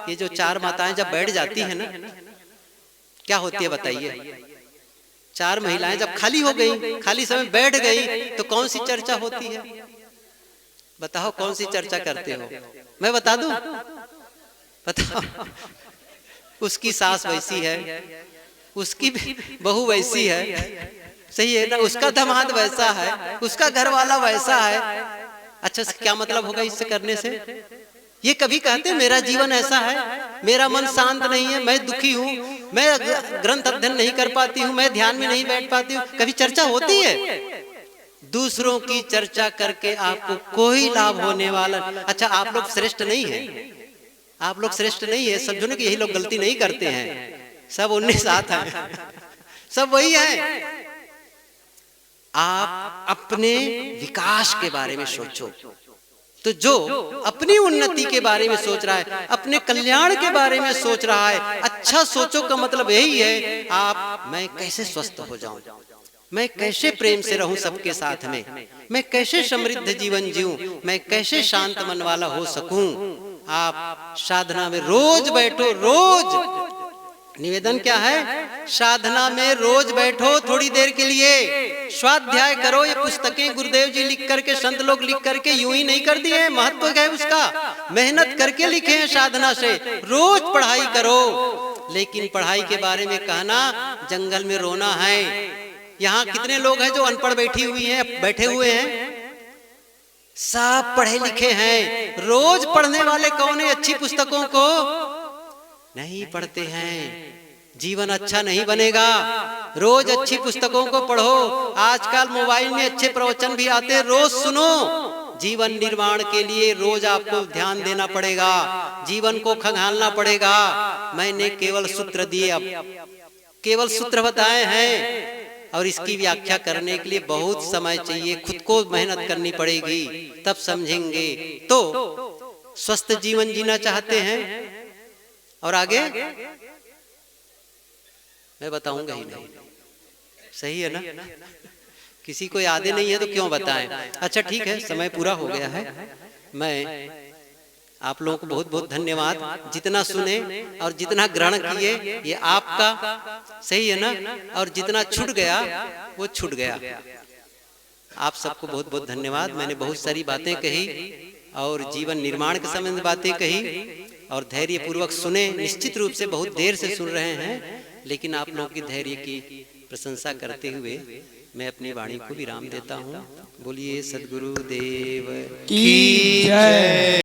ये जो चार माताएं जब बैठ जाती है ना, क्या होती है बताइए? चार महिलाएं जब खाली हो गई, खाली समय बैठ गई, तो कौन सी चर्चा होती है? बताओ कौन सी चर्चा करते हो? मैं बता दूं? बताओ। उसकी सास वैसी है, उसकी बहू वैसी है, सही है ना, उसका दामाद वैसा है, उसका घर वाला वैसा है। अच्छा क्या मतलब होगा इससे करने से? ये कभी कहते मेरा जीवन ऐसा है, मेरा मन शांत नहीं है, मैं दुखी हूँ, मैं ग्रंथ अध्ययन नहीं कर पाती हूँ, मैं ध्यान में नहीं बैठ पाती हूँ, कभी चर्चा होती है? दूसरों की चर्चा करके आपको कोई लाभ होने वाला। अच्छा आप लोग श्रेष्ठ नहीं है, आप लोग श्रेष्ठ नहीं है, समझो कि यही लोग गलती नहीं करते हैं, सब 19 साथ हैं, सब वही है। आप अपने विकास के बारे में सोचो, तो जो अपनी उन्नति के बारे में सोच रहा है, अपने कल्याण के बारे में सोच रहा है, अच्छा सोचो का मतलब यही है आप, मैं कैसे स्वस्थ हो जाऊं, मैं कैसे प्रेम से रहूं सबके साथ में, मैं कैसे समृद्ध जीवन जीऊं, मैं कैसे शांत मन वाला हो सकूं। आप साधना में रोज बैठो, रोज निवेदन क्या है, साधना में रोज बैठो थोड़ी देर के लिए, स्वाध्याय करो। ये पुस्तकें गुरुदेव जी लिख करके, संत लोग लिख करके यूं ही नहीं कर दिए हैं, महत्व है उसका, मेहनत करके लिखे हैं साधना से। रोज पढ़ाई करो, लेकिन पढ़ाई के बारे में कहना जंगल में रोना है। यहाँ कितने लोग हैं जो अनपढ़ बैठे हुए हैं, सब पढ़े लिखे हैं। रोज पढ़ने वाले कौन है? अच्छी पुस्तकों को नहीं पढ़ते हैं, जीवन अच्छा नहीं बनेगा। रोज अच्छी पुस्तकों को पढ़ो। आजकल मोबाइल में अच्छे प्रवचन भी आते हैं, रोज सुनो। जीवन निर्माण के लिए रोज आपको ध्यान देना पड़ेगा, जीवन को खंगालना पड़ेगा। मैंने केवल सूत्र दिए, अब केवल सूत्र बताए हैं, और इसकी व्याख्या करने के लिए बहुत समय चाहिए, खुद को मेहनत करनी पड़ेगी, तब समझेंगे। तो स्वस्थ जीवन जीना चाहते हैं, और आगे मैं बताऊंगा ही नहीं, सही है ना? किसी को याद नहीं है तो क्यों बताएं। अच्छा ठीक है, समय पूरा हो गया है। मैं आप लोगों को बहुत बहुत धन्यवाद, जितना सुने और जितना ग्रहण किए ये आपका, सही है ना? और जितना छूट गया वो छूट गया। आप सबको बहुत बहुत धन्यवाद। मैंने बहुत सारी बातें कही और जीवन निर्माण के संबंध में बातें कही, और धैर्य पूर्वक सुने। निश्चित रूप से बहुत देर से सुन रहे हैं, लेकिन आप लोगों की धैर्य की प्रशंसा करते हुए मैं अपनी वाणी को विराम देता हूँ। बोलिए सद्गुरु देव की जय।